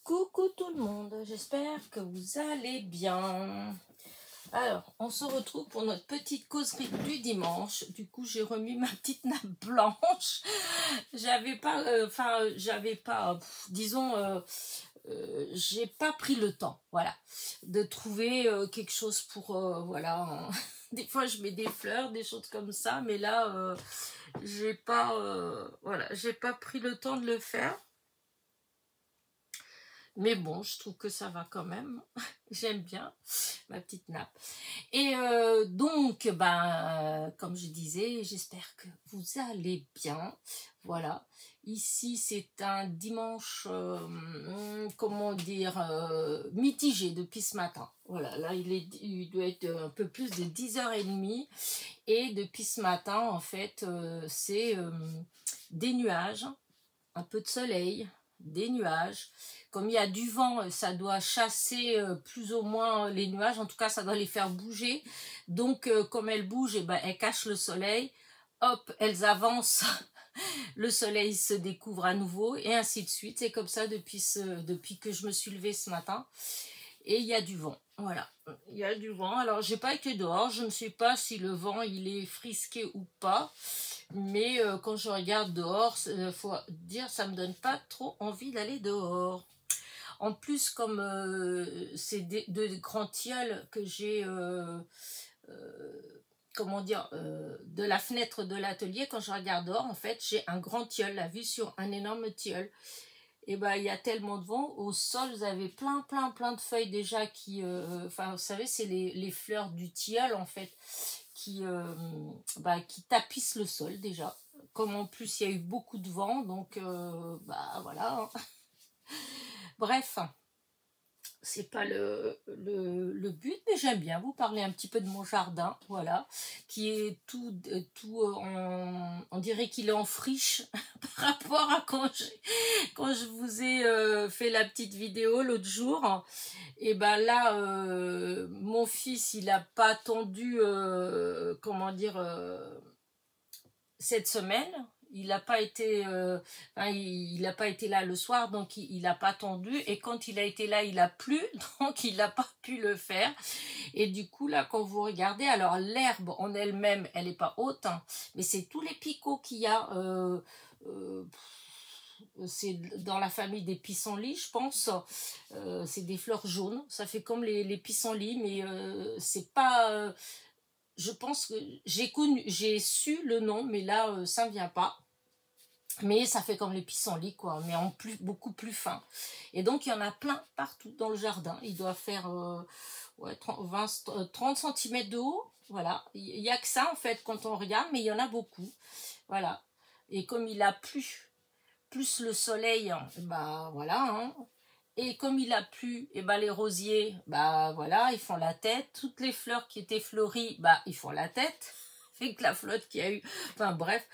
Coucou tout le monde, j'espère que vous allez bien. Alors, on se retrouve pour notre petite causerie du dimanche. Du coup, j'ai remis ma petite nappe blanche. J'avais pas, disons, j'ai pas pris le temps, voilà, de trouver quelque chose pour, voilà. Des fois, je mets des fleurs, des choses comme ça, mais là, j'ai pas, voilà, j'ai pas pris le temps de le faire. Mais bon, je trouve que ça va quand même. J'aime bien ma petite nappe. Et donc, comme je disais, j'espère que vous allez bien. Voilà. Ici, c'est un dimanche, comment dire, mitigé depuis ce matin. Voilà, là, il doit être un peu plus de 10h30. Et depuis ce matin, en fait, c'est des nuages, un peu de soleil, des nuages. Comme il y a du vent, ça doit chasser plus ou moins les nuages. En tout cas, ça doit les faire bouger. Donc, comme elles bougent, elles cachent le soleil. Hop, elles avancent. Le soleil se découvre à nouveau. Et ainsi de suite. C'est comme ça depuis que je me suis levée ce matin. Et il y a du vent. Voilà. Il y a du vent. Alors, j'ai pas été dehors. Je ne sais pas si le vent, il est frisqué ou pas. Mais quand je regarde dehors, faut dire, ça me donne pas trop envie d'aller dehors. En plus, comme c'est de grands tilleuls que j'ai, comment dire, de la fenêtre de l'atelier, quand je regarde dehors, en fait, j'ai un grand tilleul, la vue sur un énorme tilleul. Et il y a tellement de vent, au sol, vous avez plein de feuilles déjà qui, enfin, vous savez, c'est les fleurs du tilleul, en fait, qui tapissent le sol déjà. Comme en plus, il y a eu beaucoup de vent, donc, voilà. Bref. C'est pas le but, mais j'aime bien vous parler un petit peu de mon jardin, voilà, qui est tout on dirait qu'il est en friche par rapport à quand je vous ai fait la petite vidéo l'autre jour. Et là, mon fils, il a pas attendu, comment dire, cette semaine. Il n'a pas été il n'a pas été là le soir, donc il n'a pas attendu, et quand il a été là, il a plu, donc il n'a pas pu le faire. Et du coup, là, quand vous regardez, alors l'herbe en elle-même, elle n'est pas haute, hein, mais c'est tous les picots qu'il y a, c'est dans la famille des pissenlits, je pense. C'est des fleurs jaunes, ça fait comme les pissenlits, mais c'est pas... je pense que j'ai su le nom, mais là, ça ne vient pas. Mais ça fait comme les pissenlits, quoi, mais en plus, beaucoup plus fin. Et donc, il y en a plein partout dans le jardin. Il doit faire 30 cm de haut. Voilà. Il n'y a que ça, en fait, quand on regarde, mais il y en a beaucoup. Voilà. Et comme il a plu, plus le soleil, voilà, hein. Et comme il a plu, les rosiers, voilà, ils font la tête. Toutes les fleurs qui étaient fleuries, ils font la tête. Avec la flotte qu'il y a eu. Enfin bref,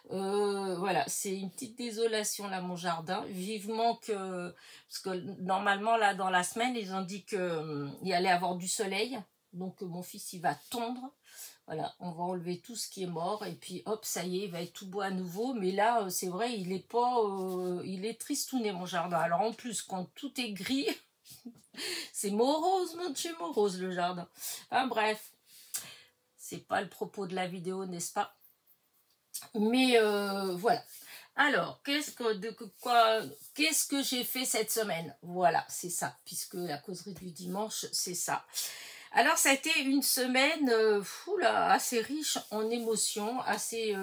voilà, c'est une petite désolation là, mon jardin. Vivement que, parce que normalement là, dans la semaine, ils ont dit qu'il y allait avoir du soleil. Donc mon fils, il va tondre. Voilà, on va enlever tout ce qui est mort, et puis hop, ça y est, il va être tout beau à nouveau. Mais là, c'est vrai, il est pas, il est tristouné, mon jardin. Alors en plus, quand tout est gris, c'est morose, mon Dieu, morose le jardin. Enfin bref, c'est pas le propos de la vidéo, n'est-ce pas? Mais voilà. Alors, qu'est-ce que j'ai fait cette semaine? Voilà, c'est ça, puisque la causerie du dimanche, c'est ça. Alors, ça a été une semaine assez riche en émotions, assez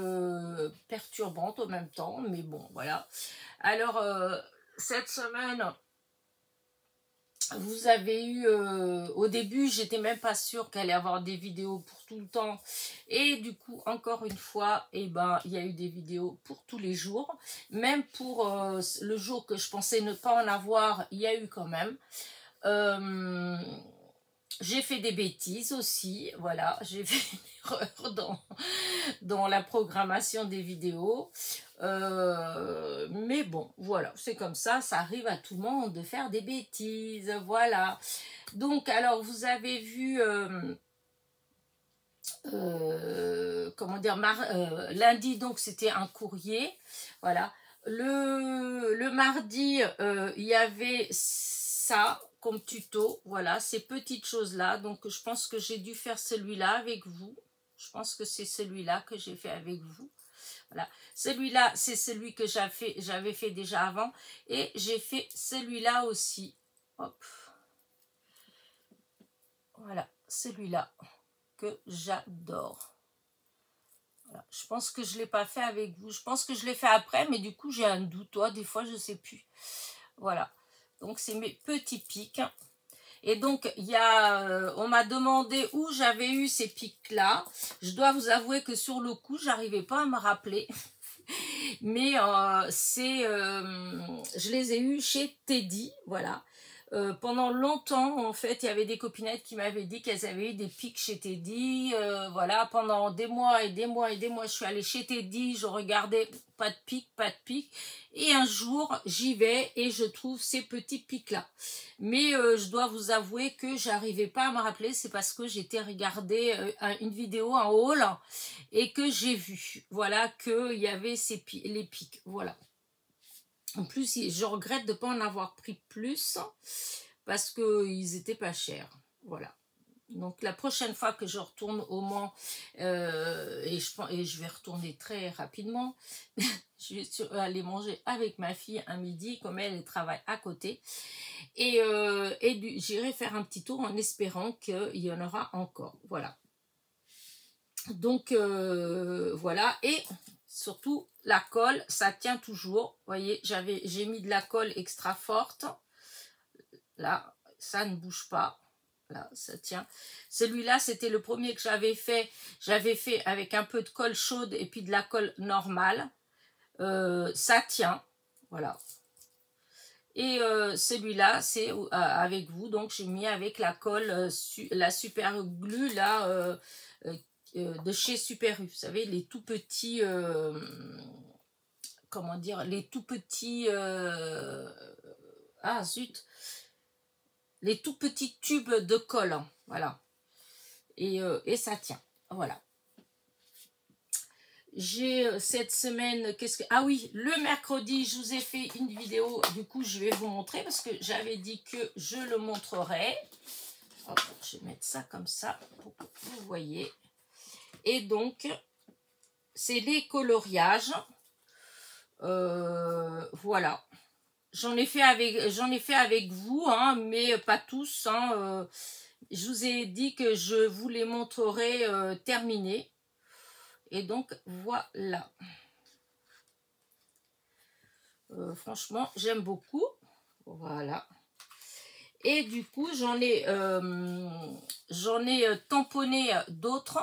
perturbante en même temps, mais bon, voilà. Alors, cette semaine, vous avez eu, au début, j'étais même pas sûre qu'elle allait avoir des vidéos pour tout le temps. Et du coup, encore une fois, il y a eu des vidéos pour tous les jours. Même pour le jour que je pensais ne pas en avoir, il y a eu quand même. J'ai fait des bêtises aussi, voilà, j'ai fait une erreur dans la programmation des vidéos. Mais bon, voilà, c'est comme ça arrive à tout le monde de faire des bêtises, voilà. Donc, alors, vous avez vu, comment dire, lundi, donc, c'était un courrier, voilà. Le mardi, il y avait ça comme tuto, voilà, ces petites choses-là. Donc, je pense que j'ai dû faire celui-là avec vous. Je pense que c'est celui-là que j'ai fait avec vous. Voilà, celui-là, c'est celui que j'avais fait déjà avant. Et j'ai fait celui-là aussi. Hop. Voilà, celui-là que j'adore. Voilà. Je pense que je ne l'ai pas fait avec vous. Je pense que je l'ai fait après, mais du coup, j'ai un doute. Toi, des fois, je ne sais plus. Voilà. Donc, c'est mes petits pics. Et donc, on m'a demandé où j'avais eu ces pics-là. Je dois vous avouer que sur le coup, j'arrivais pas à me rappeler. Mais je les ai eus chez Teddy, voilà. Pendant longtemps, en fait, il y avait des copinettes qui m'avaient dit qu'elles avaient eu des pics chez Teddy. Voilà, pendant des mois et des mois et des mois, je suis allée chez Teddy, je regardais, pas de pics, pas de pics. Et un jour, j'y vais et je trouve ces petits pics-là. Mais je dois vous avouer que j'arrivais pas à me rappeler, c'est parce que j'étais regarder une vidéo en haul et que j'ai vu, voilà, qu'il y avait les pics, voilà. En plus, je regrette de ne pas en avoir pris plus parce qu'ils n'étaient pas chers. Voilà. Donc, la prochaine fois que je retourne au Mans, et je vais retourner très rapidement, je vais aller manger avec ma fille un midi, comme elle travaille à côté. Et j'irai faire un petit tour en espérant qu'il y en aura encore. Voilà. Donc, voilà. Et surtout, la colle, ça tient toujours. Vous voyez, j'ai mis de la colle extra forte. Là, ça ne bouge pas. Là, ça tient. Celui-là, c'était le premier que j'avais fait. J'avais fait avec un peu de colle chaude et puis de la colle normale. Ça tient. Voilà. Et celui-là, c'est avec vous. Donc, j'ai mis avec la colle, la super glue, là, de chez Super U. Vous savez, les tout petits... comment dire, les tout petits, ah zut, les tout petits tubes de colle, hein, voilà, et ça tient, voilà. J'ai cette semaine, ah oui, le mercredi, je vous ai fait une vidéo, du coup, je vais vous montrer, parce que j'avais dit que je le montrerai. Hop, je vais mettre ça comme ça, pour que vous voyez. Et donc, c'est les coloriages. Voilà. J'en ai fait avec vous, hein, mais pas tous. Hein, je vous ai dit que je vous les montrerai terminés. Et donc, voilà. Franchement, j'aime beaucoup. Voilà. Et du coup, j'en ai tamponné d'autres.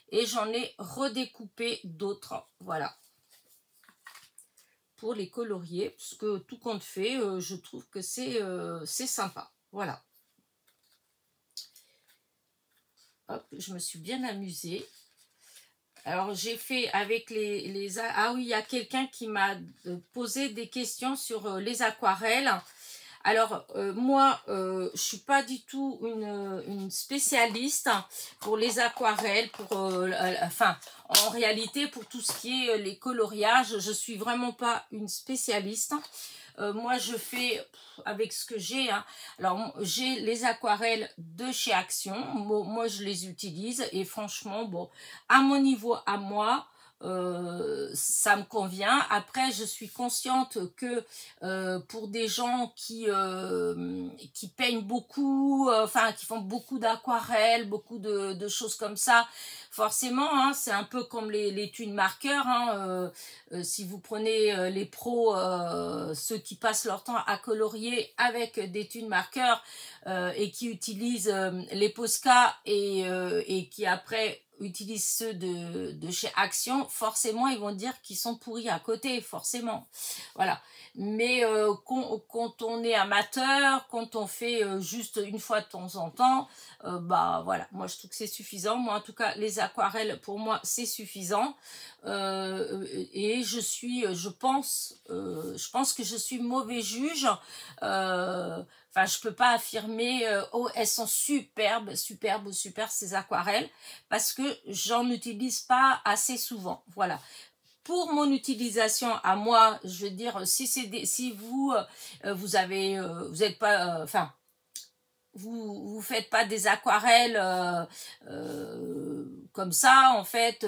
Et j'en ai redécoupé d'autres. Voilà. Pour les colorier, parce que tout compte fait, je trouve que c'est sympa. Voilà. Hop, je me suis bien amusée. Alors, j'ai fait avec les... Ah oui, il y a quelqu'un qui m'a posé des questions sur les aquarelles. Alors, moi, je suis pas du tout une spécialiste pour les aquarelles, enfin, en réalité, pour tout ce qui est les coloriages, je suis vraiment pas une spécialiste. Moi, je fais avec ce que j'ai. Hein. Alors, j'ai les aquarelles de chez Action. Moi, je les utilise et franchement, bon, à mon niveau, à moi, ça me convient. Après, je suis consciente que pour des gens qui peignent beaucoup, enfin qui font beaucoup d'aquarelles, beaucoup de choses comme ça, forcément, hein, c'est un peu comme les tunes marqueurs. Hein, si vous prenez les pros, ceux qui passent leur temps à colorier avec des tunes marqueurs et qui utilisent les Posca et qui après utilisent ceux de chez Action, forcément ils vont dire qu'ils sont pourris à côté, forcément. Voilà. Mais quand on est amateur, quand on fait juste une fois de temps en temps, bah voilà, moi je trouve que c'est suffisant. Moi en tout cas, les aquarelles pour moi c'est suffisant. Et je pense que je suis mauvais juge. Enfin, je peux pas affirmer oh elles sont superbes ces aquarelles parce que j'en utilise pas assez souvent. Voilà. pour mon utilisation à moi, je veux dire, si vous vous avez vous êtes pas enfin vous faites pas des aquarelles comme ça, en fait,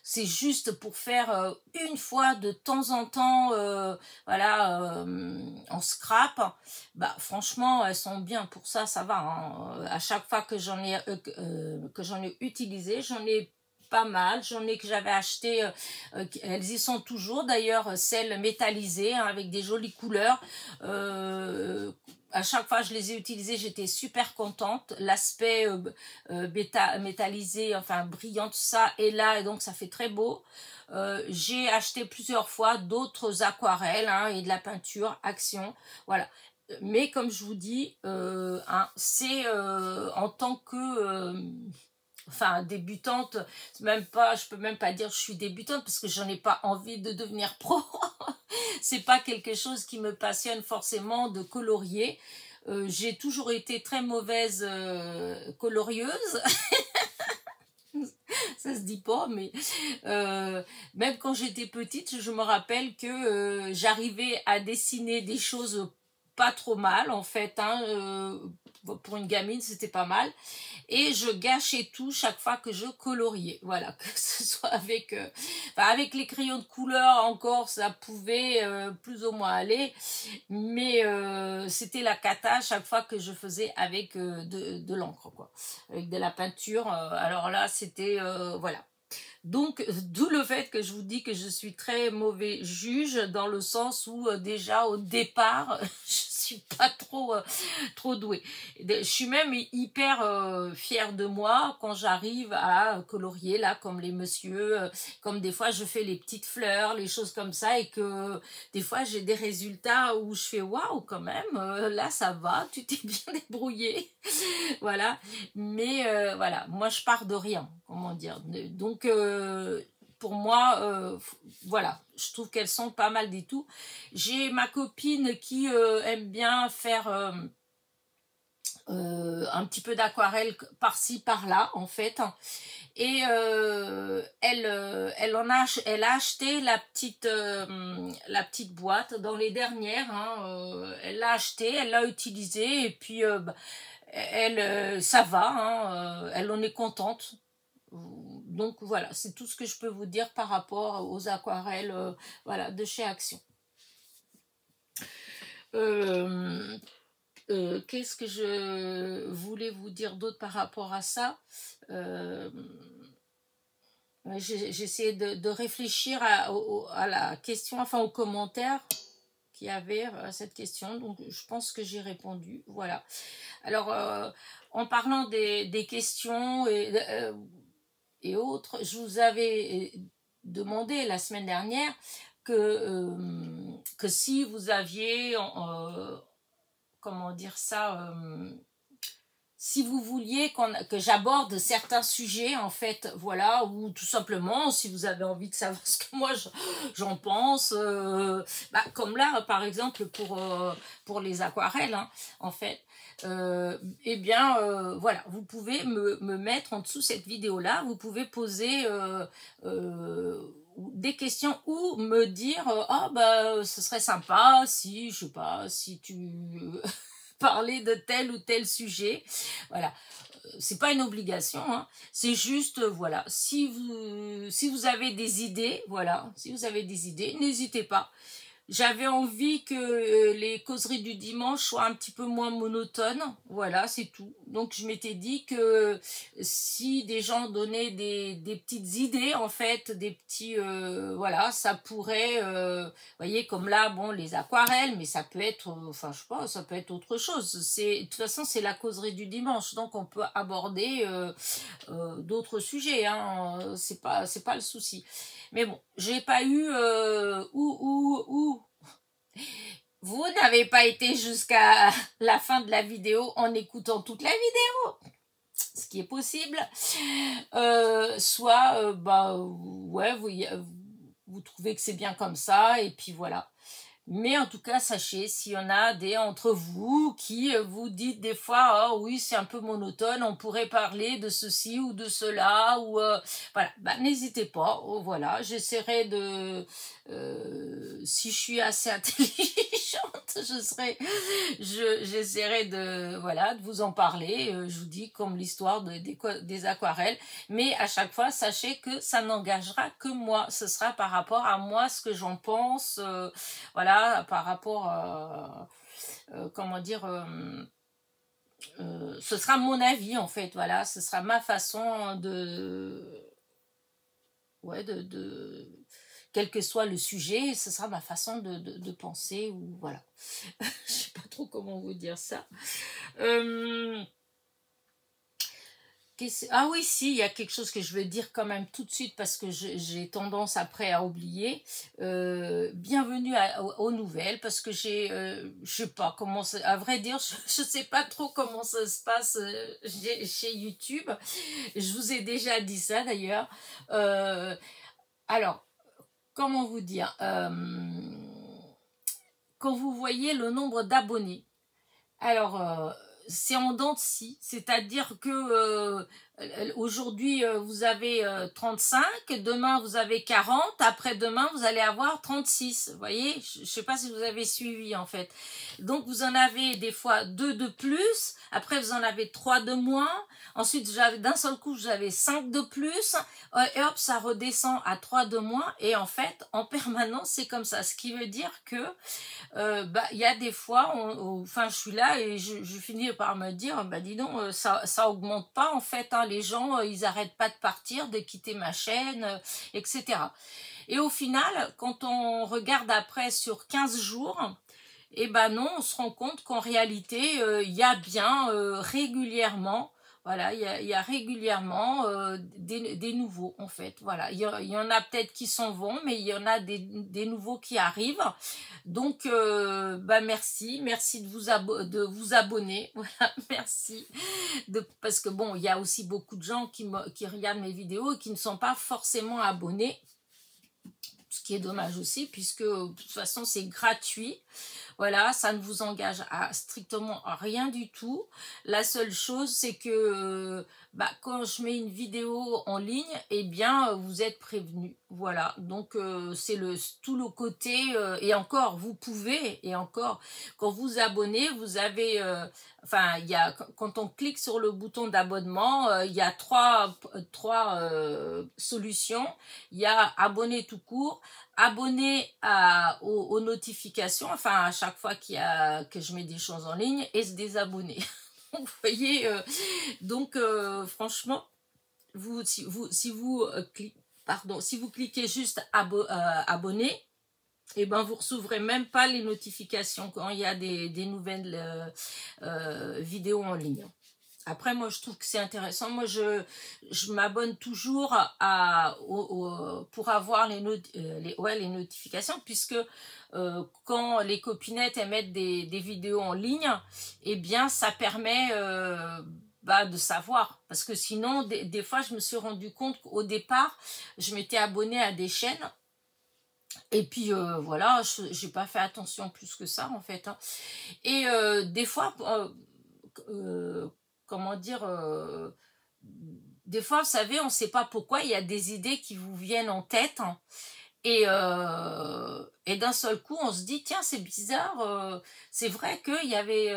c'est juste pour faire une fois de temps en temps, voilà, en scrap. Bah franchement, elles sont bien pour ça, ça va, hein. À chaque fois que j'en ai utilisé, j'en ai pas mal, j'en ai que j'avais acheté, elles y sont toujours d'ailleurs, celles métallisées, hein, avec des jolies couleurs. À chaque fois que je les ai utilisées, j'étais super contente. L'aspect métallisé, enfin brillant, tout ça est là, et donc ça fait très beau. J'ai acheté plusieurs fois d'autres aquarelles, hein, et de la peinture Action, voilà. Mais comme je vous dis, hein, c'est en tant que enfin débutante, même pas, je peux même pas dire que je suis débutante parce que j'en ai pas envie de devenir pro. C'est pas quelque chose qui me passionne forcément de colorier. J'ai toujours été très mauvaise colorieuse. Ça se dit pas, mais même quand j'étais petite, je me rappelle que j'arrivais à dessiner des choses pas trop mal, en fait, hein, pour une gamine, c'était pas mal. Et je gâchais tout chaque fois que je coloriais, voilà, que ce soit avec enfin, avec les crayons de couleur encore, ça pouvait plus ou moins aller, mais c'était la cata chaque fois que je faisais avec de l'encre, quoi, avec de la peinture. Alors là, c'était voilà. Donc, d'où le fait que je vous dis que je suis très mauvais juge, dans le sens où déjà au départ, je suis pas trop douée. Je suis même hyper fière de moi quand j'arrive à colorier, là, comme les messieurs, comme des fois je fais les petites fleurs, les choses comme ça, et que des fois j'ai des résultats où je fais waouh, quand même, là ça va, tu t'es bien débrouillé. Voilà, mais voilà, moi je pars de rien, comment dire. Donc pour moi, voilà, je trouve qu'elles sont pas mal des tout. J'ai ma copine qui aime bien faire un petit peu d'aquarelle par-ci par-là, en fait, et elle a acheté la petite boîte dans les dernières, hein, elle l'a acheté, elle l'a utilisée, et puis elle ça va, hein, elle en est contente. Donc voilà, c'est tout ce que je peux vous dire par rapport aux aquarelles, voilà, de chez Action. Qu'est-ce que je voulais vous dire d'autre par rapport à ça? J'ai essayé de réfléchir à la question, enfin aux commentaires qu'il y avait à cette question, donc je pense que j'ai répondu, voilà. Alors, en parlant des questions et autres, je vous avais demandé la semaine dernière que si vous aviez, comment dire ça, si vous vouliez que j'aborde certains sujets, en fait, voilà, ou tout simplement, si vous avez envie de savoir ce que moi j'en pense, bah, comme là, par exemple, pour les aquarelles, hein, en fait, eh bien, voilà, vous pouvez me mettre en dessous cette vidéo-là, vous pouvez poser des questions ou me dire, ah, bah, ce serait sympa si, je sais pas, si tu... parler de tel ou tel sujet, voilà, c'est pas une obligation, hein. C'est juste, voilà, si vous avez des idées, voilà, si vous avez des idées, n'hésitez pas. J'avais envie que les causeries du dimanche soient un petit peu moins monotones, voilà, c'est tout. Donc je m'étais dit que si des gens donnaient des petites idées, en fait, des petits, voilà, ça pourrait, voyez, comme là, bon, les aquarelles, mais ça peut être, enfin, je sais pas, ça peut être autre chose. De toute façon, c'est la causerie du dimanche, donc on peut aborder d'autres sujets, hein, c'est pas le souci. Mais bon, j'ai pas eu vous n'avez pas été jusqu'à la fin de la vidéo en écoutant toute la vidéo, ce qui est possible. Soit, bah, ouais, vous trouvez que c'est bien comme ça, et puis voilà. Mais en tout cas, sachez, s'il y en a des entre vous qui vous dites des fois, oh oui, c'est un peu monotone, on pourrait parler de ceci ou de cela, ou voilà, bah, n'hésitez pas, oh, voilà, j'essaierai de, si je suis assez intelligente, j'essaierai de, voilà, de vous en parler, je vous dis, comme l'histoire des aquarelles, mais à chaque fois, sachez que ça n'engagera que moi, ce sera par rapport à moi, ce que j'en pense, voilà, par rapport comment dire, ce sera mon avis en fait, voilà, ce sera ma façon de, ouais, quel que soit le sujet, ce sera ma façon de penser, ou voilà. Je sais pas trop comment vous dire ça. Ah oui, si, il y a quelque chose que je veux dire quand même tout de suite parce que j'ai tendance après à oublier. Bienvenue aux nouvelles parce que je sais pas comment ça, à vrai dire, je sais pas trop comment ça se passe chez YouTube. Je vous ai déjà dit ça d'ailleurs. Alors, comment vous dire, quand vous voyez le nombre d'abonnés, alors, c'est en dents de scie, c'est-à-dire que aujourd'hui vous avez 35, demain vous avez 40, après-demain vous allez avoir 36. Vous voyez, je ne sais pas si vous avez suivi en fait. Donc vous en avez des fois 2 de plus, après vous en avez 3 de moins, ensuite d'un seul coup vous avez 5 de plus, et hop, ça redescend à 3 de moins, et en fait en permanence c'est comme ça, ce qui veut dire que bah, y a des fois, enfin, je suis là et je finis par me dire, bah, dis donc, ça augmente pas en fait, hein, les gens, ils arrêtent pas de partir, de quitter ma chaîne, etc. Et au final, quand on regarde après sur 15 jours, et ben non, on se rend compte qu'en réalité, il y a bien régulièrement, voilà, il y a régulièrement des nouveaux en fait. Voilà, il y en a peut-être qui s'en vont, mais il y en a des nouveaux qui arrivent. Donc, bah merci de vous abonner. Voilà, merci. Parce que bon, il y a aussi beaucoup de gens qui regardent mes vidéos et qui ne sont pas forcément abonnés. Ce qui est dommage aussi, puisque de toute façon, c'est gratuit. Voilà, ça ne vous engage à strictement rien du tout. La seule chose, c'est que bah, quand je mets une vidéo en ligne, eh bien, vous êtes prévenus. Voilà, donc c'est tout le côté, et encore, vous pouvez, et encore, quand vous abonnez, vous avez, enfin, quand on clique sur le bouton d'abonnement, il y a trois solutions. Il y a abonner tout court, abonner aux notifications, enfin à chaque fois que je mets des choses en ligne, et se désabonner. Vous voyez, donc franchement, si vous cliquez juste abonner, et ben vous recevrez même pas les notifications quand il y a des nouvelles vidéos en ligne. Après, moi, je trouve que c'est intéressant. Moi, je m'abonne toujours pour avoir les notifications, puisque quand les copinettes émettent des vidéos en ligne, eh bien, ça permet bah, de savoir. Parce que sinon, des fois, je me suis rendu compte qu'au départ, je m'étais abonnée à des chaînes. Et puis, voilà, je n'ai pas fait attention plus que ça, en fait. Hein. Et des fois... comment dire, des fois, vous savez, on ne sait pas pourquoi, il y a des idées qui vous viennent en tête, hein, et d'un seul coup, on se dit, tiens, c'est bizarre, c'est vrai qu'il y avait,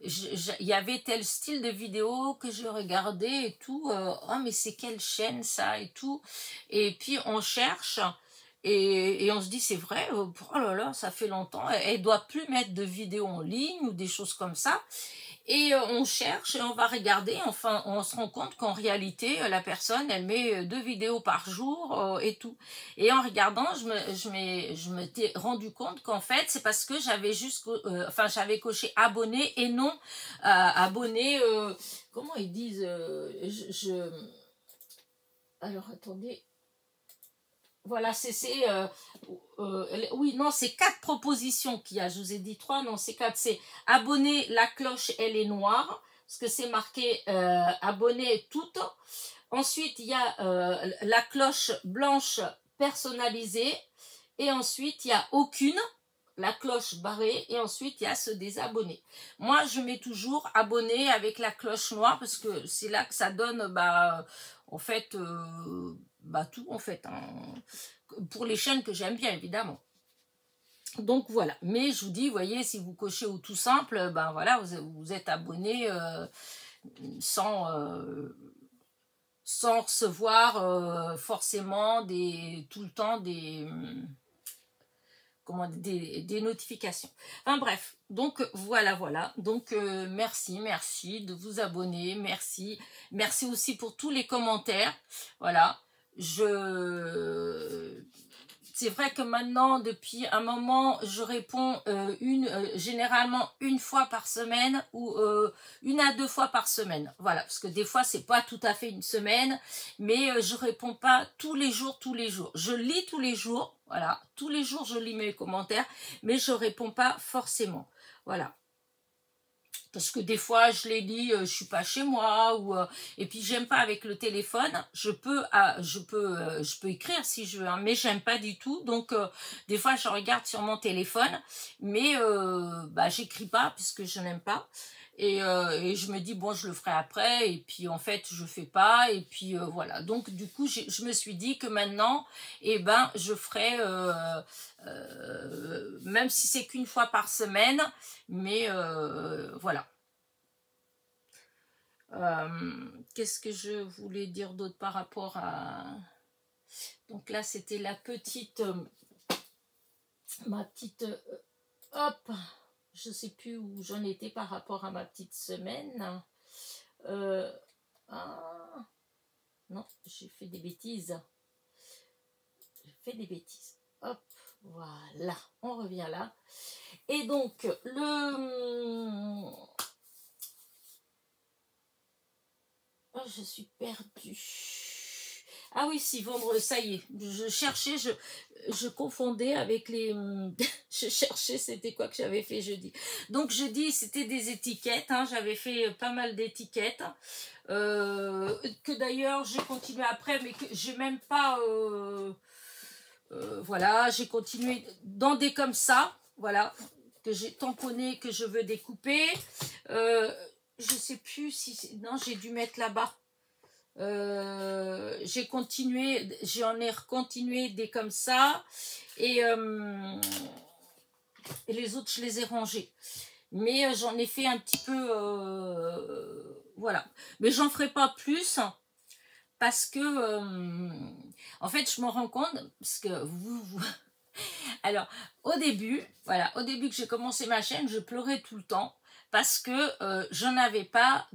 il y avait tel style de vidéo que je regardais et tout, oh, mais c'est quelle chaîne ça et tout, et puis on cherche, et on se dit, c'est vrai, oh là là, ça fait longtemps, elle ne doit plus mettre de vidéos en ligne ou des choses comme ça. Et on cherche et on va regarder, enfin on se rend compte qu'en réalité la personne elle met 2 vidéos par jour et tout. Et en regardant je m'étais rendu compte qu'en fait c'est parce que j'avais j'avais coché abonné et non abonné, comment ils disent, alors attendez. Voilà, oui, non, c'est 4 propositions qu'il y a. Je vous ai dit 3, non, c'est 4. C'est abonner, la cloche, elle est noire, parce que c'est marqué abonner toutes. Ensuite, il y a la cloche blanche personnalisée. Et ensuite, il y a aucune. la cloche barrée et ensuite il y a se désabonner. Moi je mets toujours abonné avec la cloche noire parce que c'est là que ça donne en fait tout en fait hein, pour les chaînes que j'aime bien évidemment. Donc voilà, mais je vous dis, vous voyez, si vous cochez au tout simple, ben voilà, vous êtes abonné sans, sans recevoir forcément tout le temps des notifications. Enfin bref, donc voilà. Donc merci de vous abonner, merci aussi pour tous les commentaires. Voilà, c'est vrai que maintenant, depuis un moment, je réponds généralement une fois par semaine ou 1 à 2 fois par semaine. Voilà, parce que des fois, c'est pas tout à fait une semaine, mais je réponds pas tous les jours. Je lis tous les jours, voilà, tous les jours, je lis mes commentaires, mais je réponds pas forcément. Voilà. Parce que des fois, je les lis, je suis pas chez moi, et puis j'aime pas avec le téléphone. Je peux écrire si je veux, hein, mais j'aime pas du tout. Donc, des fois, je regarde sur mon téléphone, mais j'écris pas puisque je n'aime pas. Et je me dis, bon, je le ferai après, et puis en fait, je fais pas, et puis voilà. Donc, du coup, je me suis dit que maintenant, je ferai, même si c'est qu'une fois par semaine, mais voilà. Qu'est-ce que je voulais dire d'autre par rapport à... Donc là, c'était la petite... ma petite... hop, je sais plus où j'en étais par rapport à ma petite semaine. Non, j'ai fait des bêtises. Hop, voilà, on revient là. Et donc, je suis perdue. Ah oui, si, vendredi, ça y est. Je cherchais, je confondais avec les... je cherchais, c'était quoi que j'avais fait jeudi. Donc, jeudi, c'était des étiquettes. Hein, j'avais fait pas mal d'étiquettes. Que d'ailleurs, j'ai continué après, mais que j'ai même pas... voilà, j'ai continué dans des comme ça. Voilà, que j'ai tamponné, que je veux découper. Je sais plus si... Non, j'ai dû mettre là-bas. J'ai continué, j'en ai recontinué des comme ça. Et les autres, je les ai rangés. Mais j'en ai fait un petit peu... voilà. Mais j'en ferai pas plus. Parce que... en fait, je me rends compte... Parce que alors, au début que j'ai commencé ma chaîne, je pleurais tout le temps parce que je n'avais pas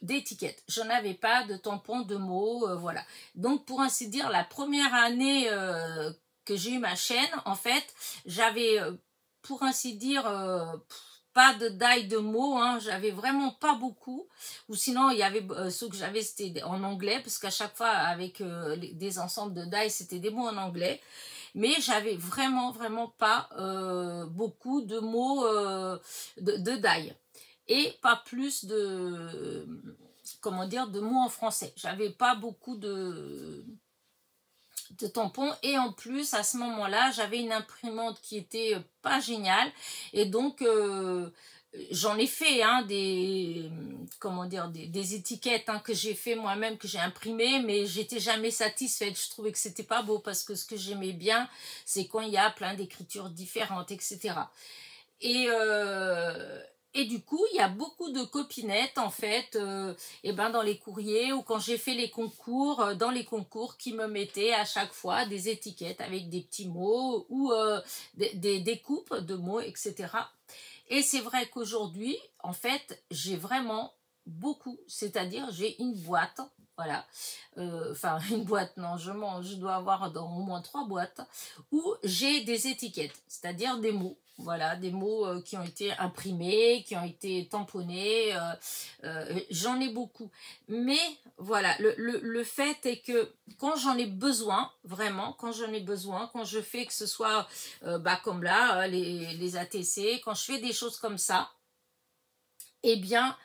d'étiquette, je n'avais pas de tampon de mots, voilà. Donc, pour ainsi dire, la première année que j'ai eu ma chaîne, en fait, j'avais, pour ainsi dire, pas de die de mots, hein, j'avais vraiment pas beaucoup, ou sinon il y avait ceux que j'avais c'était en anglais, parce qu'à chaque fois avec des ensembles de die c'était des mots en anglais. Mais j'avais vraiment pas beaucoup de mots de die. Et pas plus de, comment dire, de mots en français. J'avais pas beaucoup de tampons. Et en plus, à ce moment-là, j'avais une imprimante qui était pas géniale. Et donc... j'en ai fait hein, des étiquettes hein, que j'ai fait moi-même, que j'ai imprimées, mais j'étais jamais satisfaite. Je trouvais que c'était pas beau parce que ce que j'aimais bien, c'est quand il y a plein d'écritures différentes, etc. Et du coup, il y a beaucoup de copinettes, en fait, dans les courriers ou quand j'ai fait les concours, dans les concours qui me mettaient à chaque fois des étiquettes avec des petits mots ou des coupes de mots, etc. Et c'est vrai qu'aujourd'hui, en fait, j'ai vraiment beaucoup, c'est-à-dire j'ai une boîte, voilà, enfin une boîte, non, je dois avoir au moins 3 boîtes, où j'ai des étiquettes, c'est-à-dire des mots, voilà, des mots qui ont été imprimés, qui ont été tamponnés, j'en ai beaucoup. Mais voilà, le fait est que quand j'en ai besoin, vraiment, quand je fais que ce soit comme là, les ATC, quand je fais des choses comme ça, eh bien,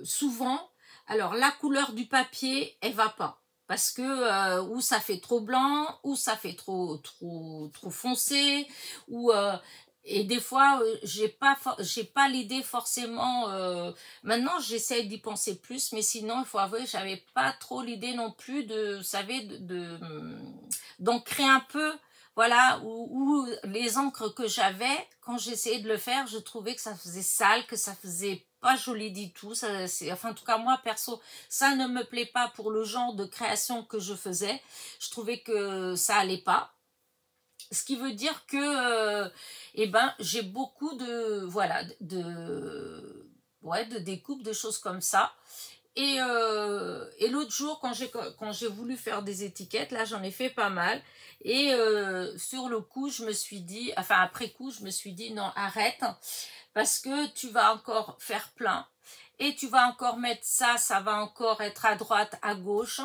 souvent, alors la couleur du papier, elle va pas. parce que ou ça fait trop blanc, ou ça fait trop foncé, ou et des fois j'ai pas l'idée forcément. Maintenant j'essaie d'y penser plus, mais sinon il faut avouer j'avais pas trop l'idée non plus de, vous savez, d'ancrer un peu. Voilà, ou les encres que j'avais, quand j'essayais de le faire, je trouvais que ça faisait sale, que ça faisait pas joli du tout. Enfin, en tout cas, moi, perso, ça ne me plaît pas pour le genre de création que je faisais. Je trouvais que ça allait pas. Ce qui veut dire que, eh ben, j'ai beaucoup de, voilà, ouais, de découpes, de choses comme ça. Et l'autre jour, quand j'ai voulu faire des étiquettes, là, j'en ai fait pas mal. Et sur le coup, je me suis dit, enfin, après coup, je me suis dit, non, arrête, parce que tu vas encore faire plein. Et tu vas encore mettre ça, ça va encore être à droite, à gauche.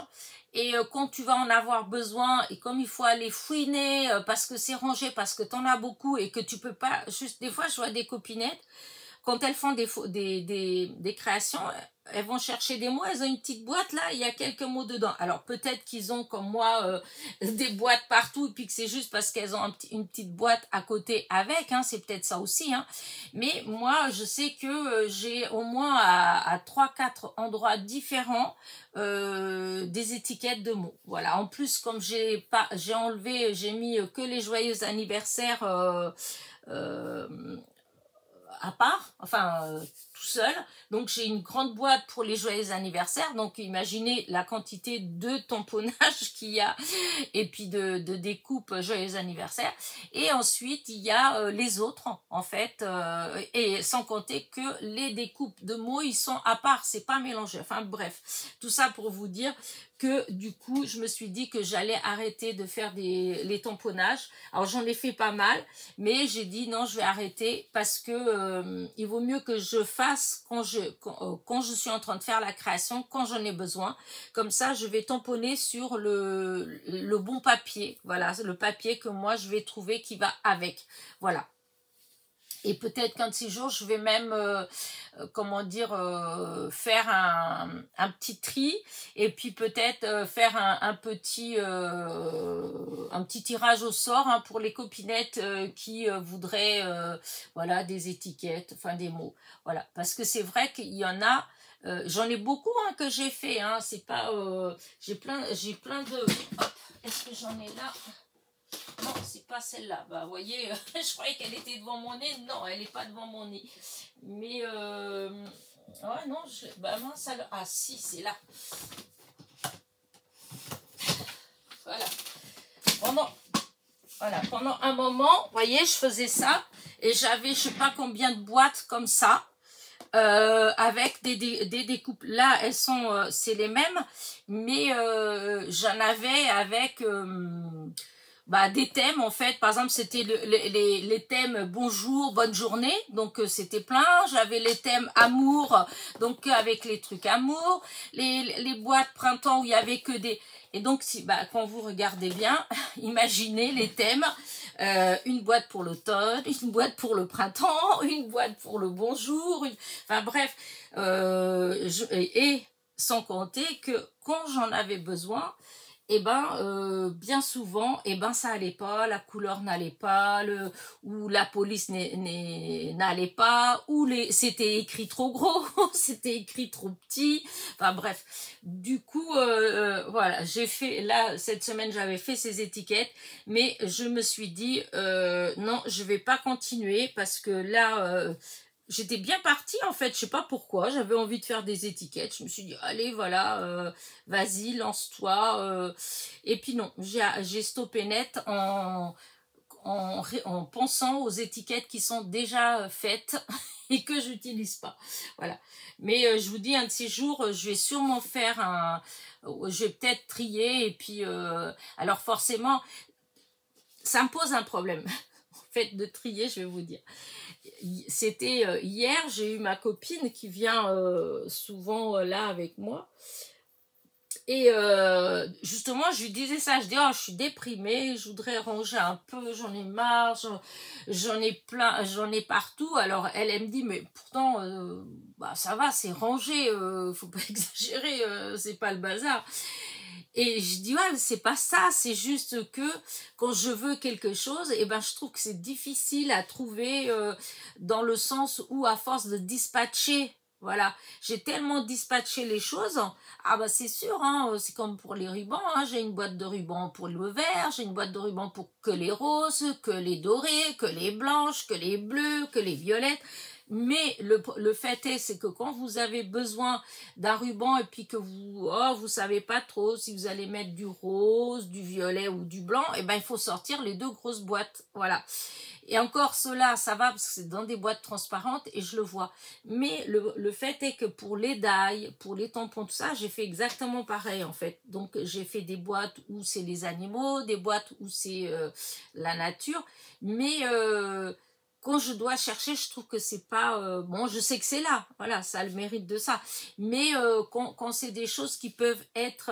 Et quand tu vas en avoir besoin, et comme il faut aller fouiner, parce que c'est rangé, parce que tu en as beaucoup, et que tu peux pas, juste des fois, je vois des copinettes, quand elles font des créations, elles vont chercher des mots, elles ont une petite boîte là, il y a quelques mots dedans. Alors peut-être qu'ils ont comme moi des boîtes partout et puis que c'est juste parce qu'elles ont une petite boîte à côté avec, hein, c'est peut-être ça aussi. Hein. Mais moi je sais que j'ai au moins à 3-4 endroits différents des étiquettes de mots. Voilà, en plus comme j'ai enlevé, j'ai mis que les joyeux anniversaires à part, enfin tout seul. Donc j'ai une grande boîte pour les joyeux anniversaires. Donc imaginez la quantité de tamponnage qu'il y a et puis de découpe joyeux anniversaire. Et ensuite il y a les autres en fait, et sans compter que les découpes de mots ils sont à part, c'est pas mélangé. Enfin bref, tout ça pour vous dire que du coup je me suis dit que j'allais arrêter de faire les tamponnages. Alors j'en ai fait pas mal, mais j'ai dit non, je vais arrêter parce que il vaut mieux que je fasse quand je suis en train de faire la création, quand j'en ai besoin. Comme ça je vais tamponner sur le bon papier, voilà, le papier que moi je vais trouver qui va avec, voilà. Et peut-être qu'un de ces jours, je vais même, comment dire, faire un petit tri et puis peut-être faire un petit tirage au sort hein, pour les copinettes qui voudraient, voilà, des étiquettes, enfin des mots. Voilà, parce que c'est vrai qu'il y en a, j'en ai beaucoup hein, que j'ai fait, hein, c'est pas, j'ai plein de, hop, est-ce que j'en ai là ? Non, c'est pas celle-là. Bah, vous voyez, je croyais qu'elle était devant mon nez. Non, elle n'est pas devant mon nez. Mais, ouais, non, bah mince, alors... Ah, si, c'est là. Voilà. Pendant un moment, vous voyez, je faisais ça. Et j'avais, je sais pas combien de boîtes comme ça. Avec des découpes. Là, elles sont, c'est les mêmes. Mais j'en avais avec... bah, des thèmes en fait, par exemple c'était les thèmes bonjour, bonne journée, donc c'était plein, j'avais les thèmes amour, donc avec les trucs amour, les boîtes printemps où il y avait que des, et donc si, bah, quand vous regardez bien, imaginez les thèmes, une boîte pour l'automne, une boîte pour le printemps, une boîte pour le bonjour, enfin bref, et sans compter que quand j'en avais besoin, et ben bien souvent et ben ça allait pas, la couleur n'allait pas, ou la police n'allait pas, ou c'était écrit trop gros, c'était écrit trop petit, enfin bref, du coup voilà, j'ai fait là cette semaine j'avais fait ces étiquettes, mais je me suis dit non, je vais pas continuer parce que là j'étais bien partie en fait, je sais pas pourquoi, j'avais envie de faire des étiquettes, je me suis dit allez voilà, vas-y lance-toi, et puis non, j'ai stoppé net en pensant aux étiquettes qui sont déjà faites et que j'utilise pas, voilà. Mais je vous dis un de ces jours, je vais sûrement faire je vais peut-être trier et puis alors forcément ça me pose un problème en fait de trier, je vais vous dire. C'était hier, j'ai eu ma copine qui vient souvent là avec moi. Et justement, je lui disais ça, je dis, oh, je suis déprimée, je voudrais ranger un peu, j'en ai marre, j'en ai plein, j'en ai partout. Alors elle me dit, mais pourtant, bah, ça va, c'est rangé, faut pas exagérer, c'est pas le bazar. Et je dis, ouais, c'est pas ça, c'est juste que quand je veux quelque chose, et ben, je trouve que c'est difficile à trouver dans le sens où, à force de dispatcher, voilà, j'ai tellement dispatché les choses. Ah bah c'est sûr, hein, c'est comme pour les rubans, hein, j'ai une boîte de rubans pour le vert, j'ai une boîte de rubans pour que les roses, que les dorés, que les blanches, que les bleus, que les violettes. Mais le fait est, c'est que quand vous avez besoin d'un ruban et puis que vous savez pas trop si vous allez mettre du rose, du violet ou du blanc, et ben il faut sortir les deux grosses boîtes, voilà. Et encore cela, ça va parce que c'est dans des boîtes transparentes et je le vois. Mais le fait est que pour les dailles, pour les tampons, tout ça, j'ai fait exactement pareil en fait. Donc j'ai fait des boîtes où c'est les animaux, des boîtes où c'est la nature, mais quand je dois chercher, je trouve que c'est pas bon. Je sais que c'est là, voilà, ça a le mérite de ça. Mais quand c'est des choses qui peuvent être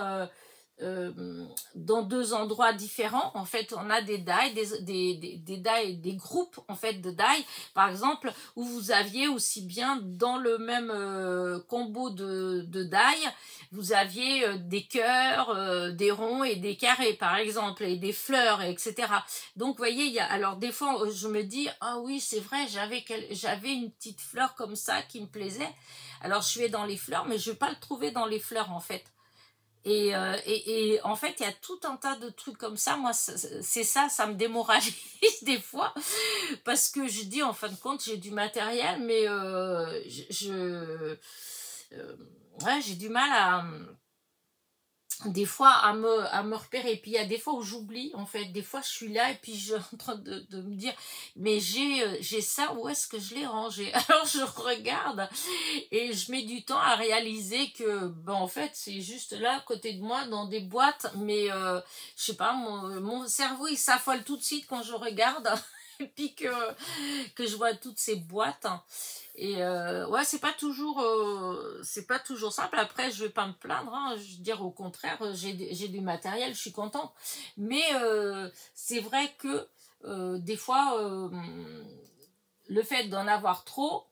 dans deux endroits différents, en fait, on a des dailles, des dailles, des groupes en fait de dailles, par exemple, où vous aviez aussi bien dans le même combo de dailles, vous aviez des cœurs, des ronds et des carrés, par exemple, et des fleurs, etc. Donc, vous voyez, il y a, alors des fois, je me dis, ah oui, c'est vrai, j'avais une petite fleur comme ça qui me plaisait. Alors, je vais dans les fleurs, mais je ne vais pas le trouver dans les fleurs, en fait. Et en fait, il y a tout un tas de trucs comme ça. Moi, c'est ça, ça me démoralise des fois. Parce que je dis, en fin de compte, j'ai du matériel, mais ouais, j'ai du mal à des fois à me repérer. Et puis il y a des fois où j'oublie, en fait. Des fois, je suis là et puis je suis en train de me dire, mais j'ai ça, où est-ce que je l'ai rangé? Alors je regarde et je mets du temps à réaliser que, ben, en fait, c'est juste là, à côté de moi, dans des boîtes. Mais je sais pas, mon cerveau, il s'affole tout de suite quand je regarde. Et puis que je vois toutes ces boîtes. Et ouais, c'est pas toujours simple. Après, je vais pas me plaindre, hein. Je veux dire, au contraire, j'ai du matériel, je suis contente. Mais c'est vrai que des fois, le fait d'en avoir trop,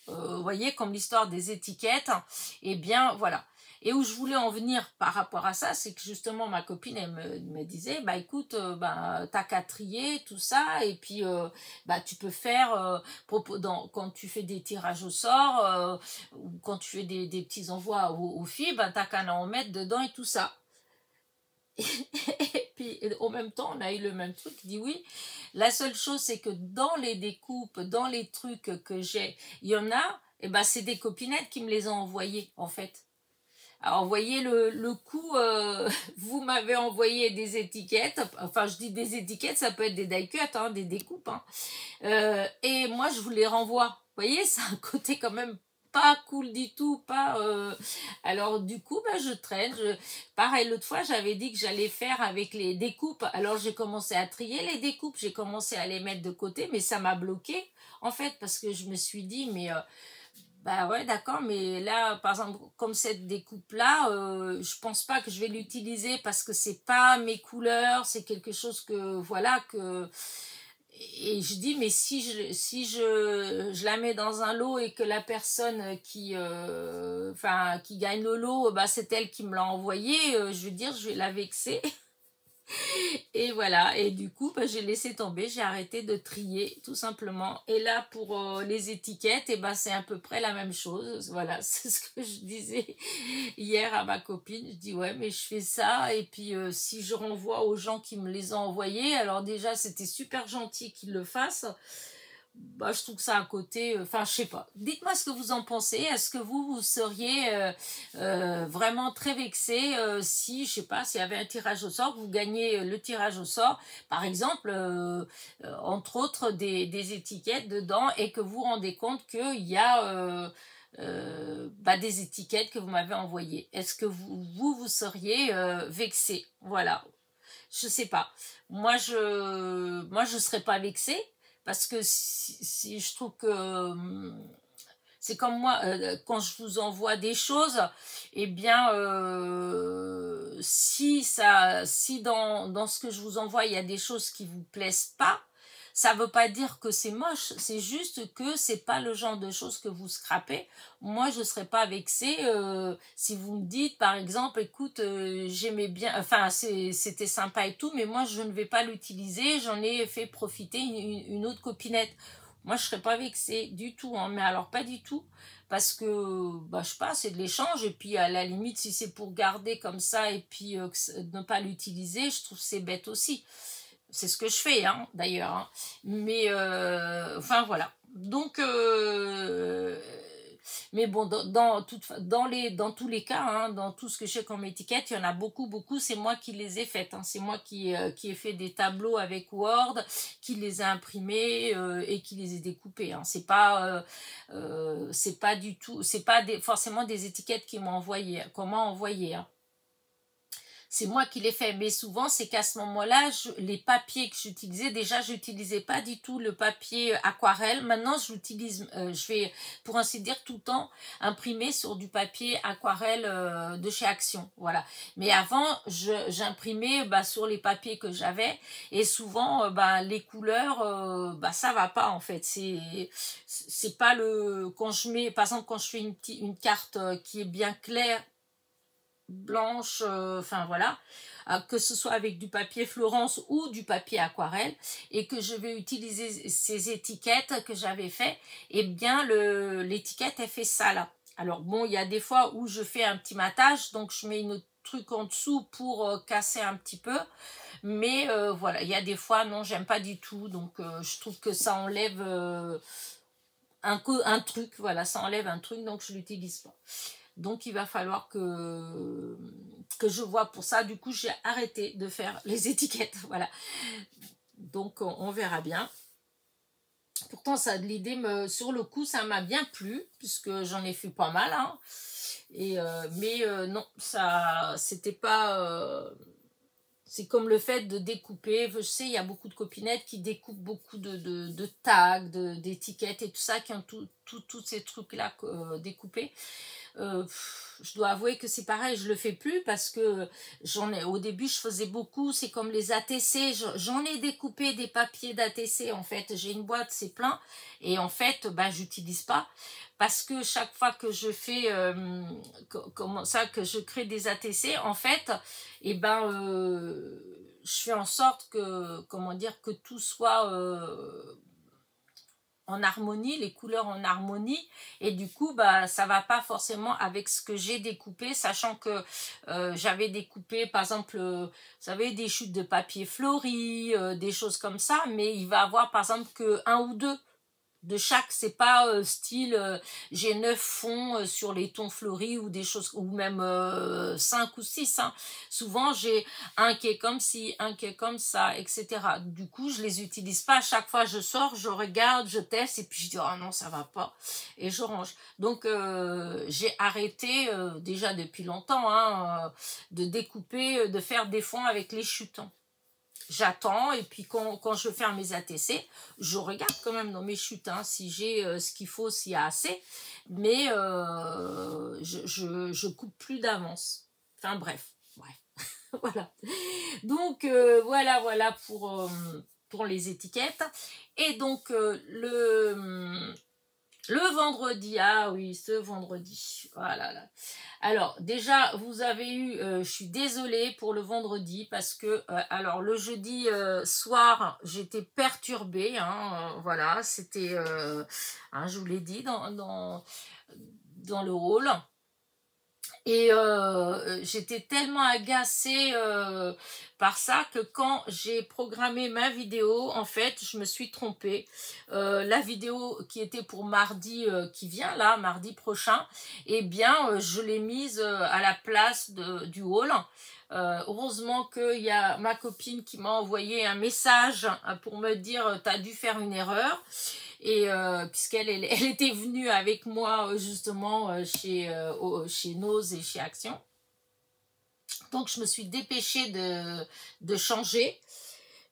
vous voyez, comme l'histoire des étiquettes, eh bien, voilà. Et où je voulais en venir par rapport à ça, c'est que justement ma copine elle me disait, bah écoute, bah, t'as qu'à trier tout ça, et puis bah tu peux faire quand tu fais des tirages au sort, ou quand tu fais des petits envois aux filles, bah t'as qu'à en mettre dedans et tout ça. Et puis en même temps, on a eu le même truc, il dit oui. La seule chose, c'est que dans les découpes, dans les trucs que j'ai, il y en a, et ben c'est des copinettes qui me les ont envoyés en fait. Alors, vous voyez le coup, vous m'avez envoyé des étiquettes, enfin je dis des étiquettes, ça peut être des die cuts, hein, des découpes, hein. Et moi je vous les renvoie. Vous voyez, c'est un côté quand même pas cool du tout, pas. Alors du coup, bah, je traîne. Pareil, l'autre fois j'avais dit que j'allais faire avec les découpes. Alors j'ai commencé à trier les découpes, j'ai commencé à les mettre de côté, mais ça m'a bloqué en fait parce que je me suis dit mais bah ouais, d'accord, mais là, par exemple, comme cette découpe-là, je pense pas que je vais l'utiliser parce que c'est pas mes couleurs, c'est quelque chose que, voilà, que... Et je dis, mais si je la mets dans un lot et que la personne qui gagne le lot, bah, c'est elle qui me l'a envoyé, je veux dire, je vais la vexer. Et voilà, et du coup, bah, j'ai laissé tomber, j'ai arrêté de trier, tout simplement. Et là, pour les étiquettes, et ben, c'est à peu près la même chose. Voilà, c'est ce que je disais hier à ma copine. Je dis, ouais, mais je fais ça, et puis si je renvoie aux gens qui me les ont envoyés, alors déjà, c'était super gentil qu'ils le fassent. Bah, je trouve que ça à côté, enfin, je sais pas. Dites-moi ce que vous en pensez. Est-ce que vous seriez vraiment très vexé si, je sais pas, s'il y avait un tirage au sort, vous gagnez le tirage au sort, par exemple, entre autres des étiquettes dedans, et que vous vous rendez compte qu'il y a bah, des étiquettes que vous m'avez envoyées. Est-ce que vous seriez vexé? Voilà. Je sais pas. Moi, je serais pas vexée parce que si je trouve que C'est comme moi, quand je vous envoie des choses, eh bien, si dans ce que je vous envoie, il y a des choses qui vous plaisent pas, ça veut pas dire que c'est moche, c'est juste que c'est pas le genre de choses que vous scrapez. Moi, je serais pas vexée si vous me dites, par exemple, écoute, j'aimais bien, enfin, c'était sympa et tout, mais moi, je ne vais pas l'utiliser, j'en ai fait profiter une autre copinette. Moi, je serais pas vexée du tout, hein, mais alors pas du tout, parce que, bah, je sais pas, c'est de l'échange, et puis à la limite, si c'est pour garder comme ça, et puis ne pas l'utiliser, je trouve que c'est bête aussi. C'est ce que je fais, hein, d'ailleurs. Hein. Mais, enfin, voilà. Donc, mais bon, dans tous les cas, hein, dans tout ce que j'ai comme étiquette, il y en a beaucoup, beaucoup, c'est moi qui les ai faites. Hein. C'est moi qui ai fait des tableaux avec Word, qui les ai imprimés et qui les ai découpés. Hein. C'est pas du tout, c'est pas forcément des étiquettes qu'on m'a envoyé. Hein. C'est moi qui l'ai fait, mais souvent c'est qu'à ce moment-là, les papiers que j'utilisais, déjà j'utilisais pas du tout le papier aquarelle. Maintenant j'utilise, je vais pour ainsi dire tout le temps imprimer sur du papier aquarelle de chez Action, voilà. Mais avant j'imprimais sur les papiers que j'avais et souvent les couleurs, ça va pas en fait. C'est pas le quand je mets par exemple quand je fais une carte qui est bien claire blanche, enfin voilà, que ce soit avec du papier Florence ou du papier aquarelle, et que je vais utiliser ces étiquettes que j'avais fait, et bien l'étiquette elle fait ça là. Alors bon, il y a des fois où je fais un petit matage, donc je mets une autre truc en dessous pour casser un petit peu, mais voilà, il y a des fois non, j'aime pas du tout, donc je trouve que ça enlève un truc, voilà, ça enlève un truc, donc je l'utilise pas. Donc il va falloir que je vois pour ça. Du coup, j'ai arrêté de faire les étiquettes. Voilà. Donc on verra bien. Pourtant, ça l'idée sur le coup, ça m'a bien plu, puisque j'en ai fait pas mal. Hein. Mais non, ça c'était pas. C'est comme le fait de découper. Je sais, il y a beaucoup de copinettes qui découpent beaucoup de tags, d'étiquettes et tout ça, qui ont tous ces trucs-là découpés. Je dois avouer que c'est pareil, je le fais plus parce que au début je faisais beaucoup, c'est comme les ATC, j'en ai découpé des papiers d'ATC en fait, j'ai une boîte, c'est plein, et en fait j'utilise pas parce que chaque fois que je fais comment ça, que je crée des ATC en fait, je fais en sorte que, comment dire, que tout soit en harmonie, les couleurs en harmonie, et du coup ça va pas forcément avec ce que j'ai découpé, sachant que j'avais découpé par exemple vous savez, des chutes de papier fleuri, des choses comme ça, mais il va avoir par exemple que un ou deux de chaque, c'est pas style j'ai 9 fonds sur les tons fleuris ou des choses, ou même 5 ou 6 hein. Souvent j'ai un qui est comme ci, un qui est comme ça, etc. Du coup je les utilise pas, à chaque fois je sors, je regarde, je teste et puis je dis oh non ça va pas et je range. Donc j'ai arrêté déjà depuis longtemps hein, de découper, de faire des fonds avec les chutes. J'attends et puis quand je vais faire mes ATC, je regarde quand même dans mes chutes hein, si j'ai ce qu'il faut, s'il y a assez, mais je coupe plus d'avance. Enfin bref, ouais. Voilà. Donc voilà pour les étiquettes. Et donc le vendredi, ah oui, ce vendredi, voilà. Là. Alors déjà, vous avez eu, je suis désolée pour le vendredi parce que, alors le jeudi soir, j'étais perturbée, hein, voilà, c'était, hein, je vous l'ai dit dans le hall. Et j'étais tellement agacée par ça que quand j'ai programmé ma vidéo, en fait, je me suis trompée. La vidéo qui était pour mardi qui vient, là, mardi prochain, eh bien, je l'ai mise à la place du haul. Heureusement qu'il y a ma copine qui m'a envoyé un message pour me dire « t'as dû faire une erreur ». Et puisqu'elle elle était venue avec moi justement chez Nose et chez Action. Donc je me suis dépêchée de changer.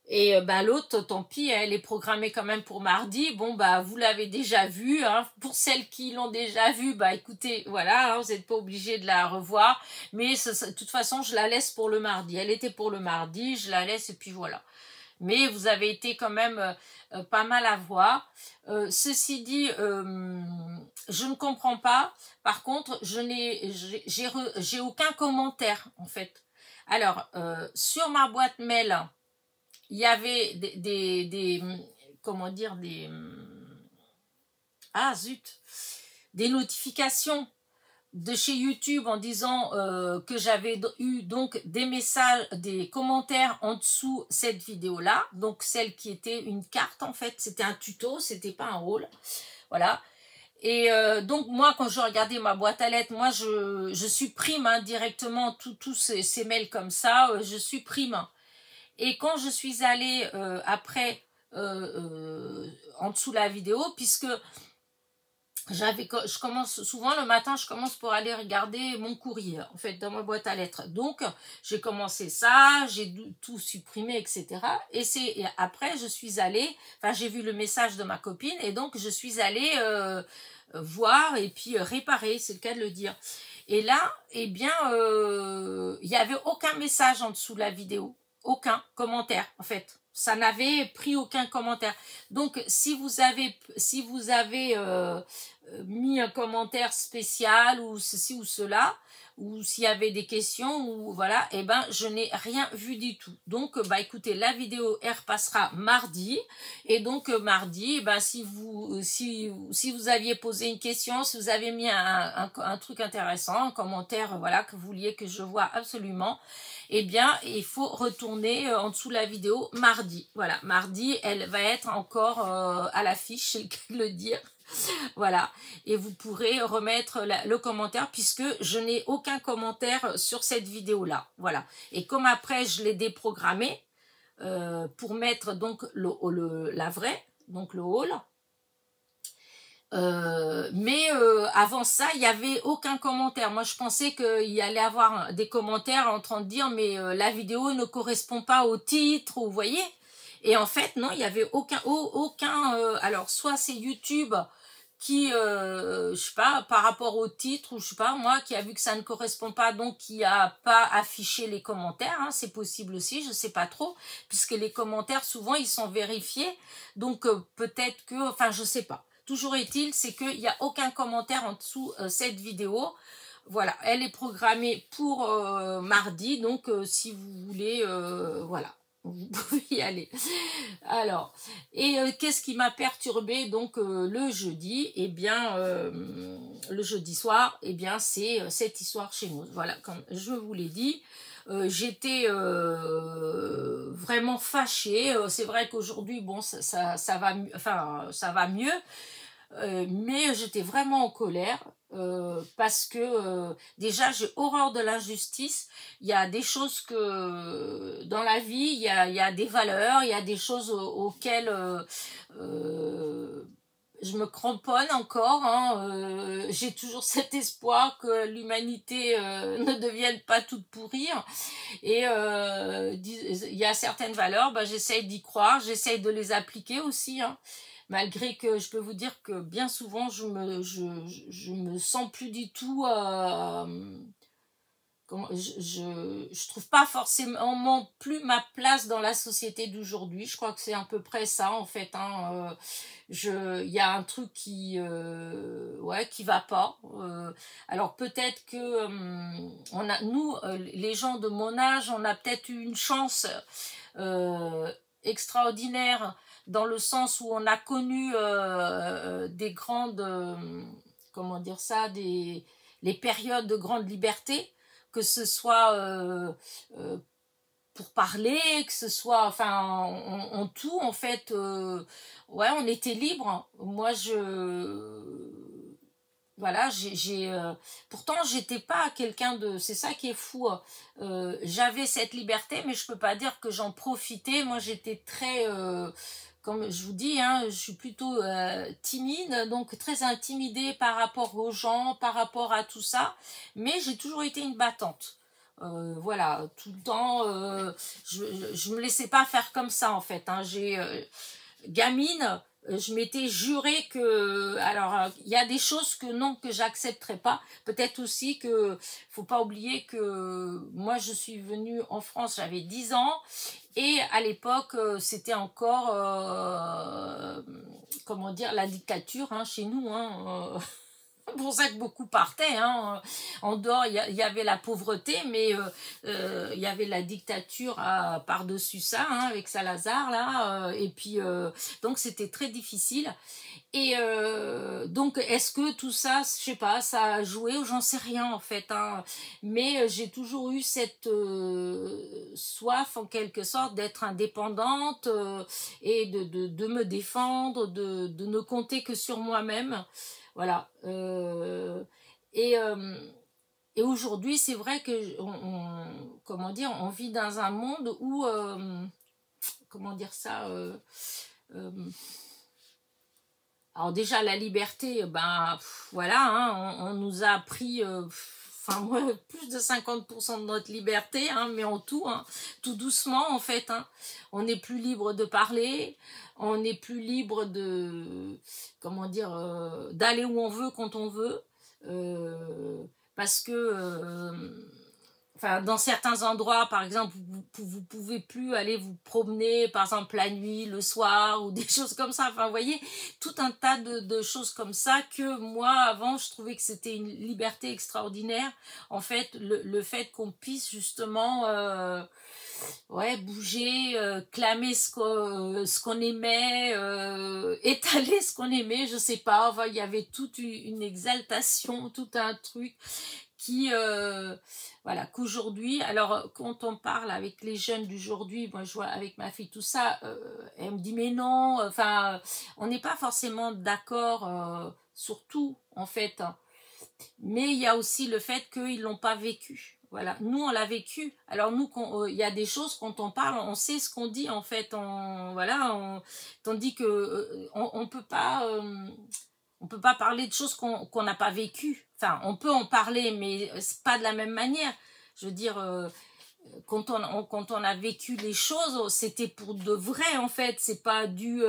Et ben l'autre, tant pis, elle est programmée quand même pour mardi. Bon, bah vous l'avez déjà vue. Hein. Pour celles qui l'ont déjà vue, bah écoutez, voilà, hein, vous n'êtes pas obligé de la revoir. Mais de toute façon, je la laisse pour le mardi. Elle était pour le mardi, je la laisse et puis voilà. Mais vous avez été quand même pas mal à voir. Ceci dit, je ne comprends pas. Par contre, j'ai aucun commentaire en fait. Alors, sur ma boîte mail, il y avait comment dire, ah zut, des notifications de chez YouTube en disant que j'avais eu donc des messages, des commentaires en dessous cette vidéo là, donc celle qui était une carte en fait, c'était un tuto, c'était pas un rôle, voilà. Et donc moi quand je regardais ma boîte à lettres, moi je supprime hein, directement tous ces mails comme ça, je supprime. Et quand je suis allée après en dessous de la vidéo, puisque je commence souvent le matin, je commence pour aller regarder mon courrier en fait dans ma boîte à lettres. Donc j'ai commencé ça, j'ai tout supprimé, etc. Et après je suis allée, enfin j'ai vu le message de ma copine et donc je suis allée voir et puis réparer, c'est le cas de le dire. Et là, eh bien, il n'y avait aucun message en dessous de la vidéo, aucun commentaire en fait. Ça n'avait pris aucun commentaire. Donc, si vous avez mis un commentaire spécial ou ceci ou cela, ou s'il y avait des questions, ou voilà, eh ben je n'ai rien vu du tout. Donc, bah écoutez, la vidéo elle repassera mardi. Et donc mardi, eh ben, si vous aviez posé une question, si vous avez mis un truc intéressant, un commentaire, voilà, que vous vouliez que je vois absolument, eh bien, il faut retourner en dessous de la vidéo mardi. Voilà, mardi, elle va être encore à l'affiche, c'est le cas de le dire. Voilà, et vous pourrez remettre le commentaire puisque je n'ai aucun commentaire sur cette vidéo-là. Voilà, et comme après, je l'ai déprogrammé pour mettre donc la vraie, donc le haul. Mais avant ça, il n'y avait aucun commentaire. Moi, je pensais qu'il y allait avoir des commentaires en train de dire mais la vidéo ne correspond pas au titre, vous voyez. Et en fait, non, il n'y avait aucun alors, soit c'est YouTube qui, je sais pas, par rapport au titre, ou je sais pas, moi, qui a vu que ça ne correspond pas, donc qui a pas affiché les commentaires, hein, c'est possible aussi, je sais pas trop, puisque les commentaires, souvent, ils sont vérifiés, donc peut-être que, enfin, je sais pas. Toujours est-il, c'est qu'il n'y a aucun commentaire en dessous cette vidéo. Voilà, elle est programmée pour mardi, donc si vous voulez, voilà, vous pouvez y aller. Alors, et qu'est-ce qui m'a perturbée donc le jeudi? Eh bien, le jeudi soir, eh bien, c'est cette histoire chez nous. Voilà, comme je vous l'ai dit, j'étais vraiment fâchée. C'est vrai qu'aujourd'hui, bon, ça va, enfin, ça va mieux. Mais j'étais vraiment en colère parce que déjà j'ai horreur de l'injustice. Il y a des choses que dans la vie, il y a des valeurs, il y a des choses auxquelles je me cramponne encore. Hein, j'ai toujours cet espoir que l'humanité ne devienne pas toute pourrir. Et il y a certaines valeurs, bah, j'essaye d'y croire, j'essaye de les appliquer aussi. Hein. Malgré que je peux vous dire que bien souvent, je me sens plus du tout... je trouve pas forcément plus ma place dans la société d'aujourd'hui. Je crois que c'est à peu près ça, en fait. Hein. Il y a un truc qui va pas. Alors peut-être que nous, les gens de mon âge, on a peut-être eu une chance extraordinaire dans le sens où on a connu des grandes, comment dire ça, les périodes de grande liberté, que ce soit pour parler, que ce soit, enfin, en tout, en fait, ouais, on était libre. Moi, voilà, pourtant j'étais pas quelqu'un de, c'est ça qui est fou, j'avais cette liberté mais je peux pas dire que j'en profitais. Moi j'étais très comme je vous dis, hein, je suis plutôt timide, donc très intimidée par rapport aux gens, par rapport à tout ça, mais j'ai toujours été une battante. Voilà, tout le temps, je me laissais pas faire comme ça en fait, hein. Gamine, je m'étais juré que, alors il y a des choses que non, que j'accepterais pas. Peut-être aussi que, faut pas oublier que moi je suis venue en France, j'avais 10 ans, et à l'époque c'était encore, comment dire, la dictature, hein, chez nous, hein. C'est pour ça que beaucoup partaient, hein. En dehors, il y avait la pauvreté, mais il y avait la dictature par-dessus ça, hein, avec Salazar, là. Et puis, donc, c'était très difficile. Et donc, est-ce que tout ça, je sais pas, ça a joué, j'en sais rien, en fait, hein. Mais j'ai toujours eu cette soif, en quelque sorte, d'être indépendante et de me défendre, de ne compter que sur moi-même. Voilà. Et, euh, et aujourd'hui, c'est vrai que comment dire, on vit dans un monde où, comment dire ça, euh, alors déjà la liberté, ben voilà, hein, on nous a appris, enfin moi, plus de 50% de notre liberté, hein, mais en tout, hein, tout doucement en fait, hein. On n'est plus libre de parler, on n'est plus libre de, comment dire, d'aller où on veut quand on veut, parce que enfin, dans certains endroits, par exemple, vous pouvez plus aller vous promener, par exemple, la nuit, le soir, ou des choses comme ça. Enfin, vous voyez, tout un tas de choses comme ça que moi, avant, je trouvais que c'était une liberté extraordinaire. En fait, le fait qu'on puisse justement ouais, bouger, clamer ce qu'on aimait, étaler ce qu'on aimait, je sais pas. Enfin, il y avait toute une exaltation, tout un truc qui voilà, qu'aujourd'hui, alors quand on parle avec les jeunes d'aujourd'hui, moi je vois avec ma fille tout ça, elle me dit mais non, enfin on n'est pas forcément d'accord sur tout en fait, hein. Mais il y a aussi le fait qu'ils l'ont pas vécu. Voilà, nous on l'a vécu. Alors nous, il y a des choses quand on parle, on sait ce qu'on dit en fait. Voilà, tandis que on peut pas parler de choses qu'on n'a pas vécues. Enfin, on peut en parler, mais c'est pas de la même manière. Je veux dire, quand on a vécu les choses, c'était pour de vrai en fait. C'est pas dû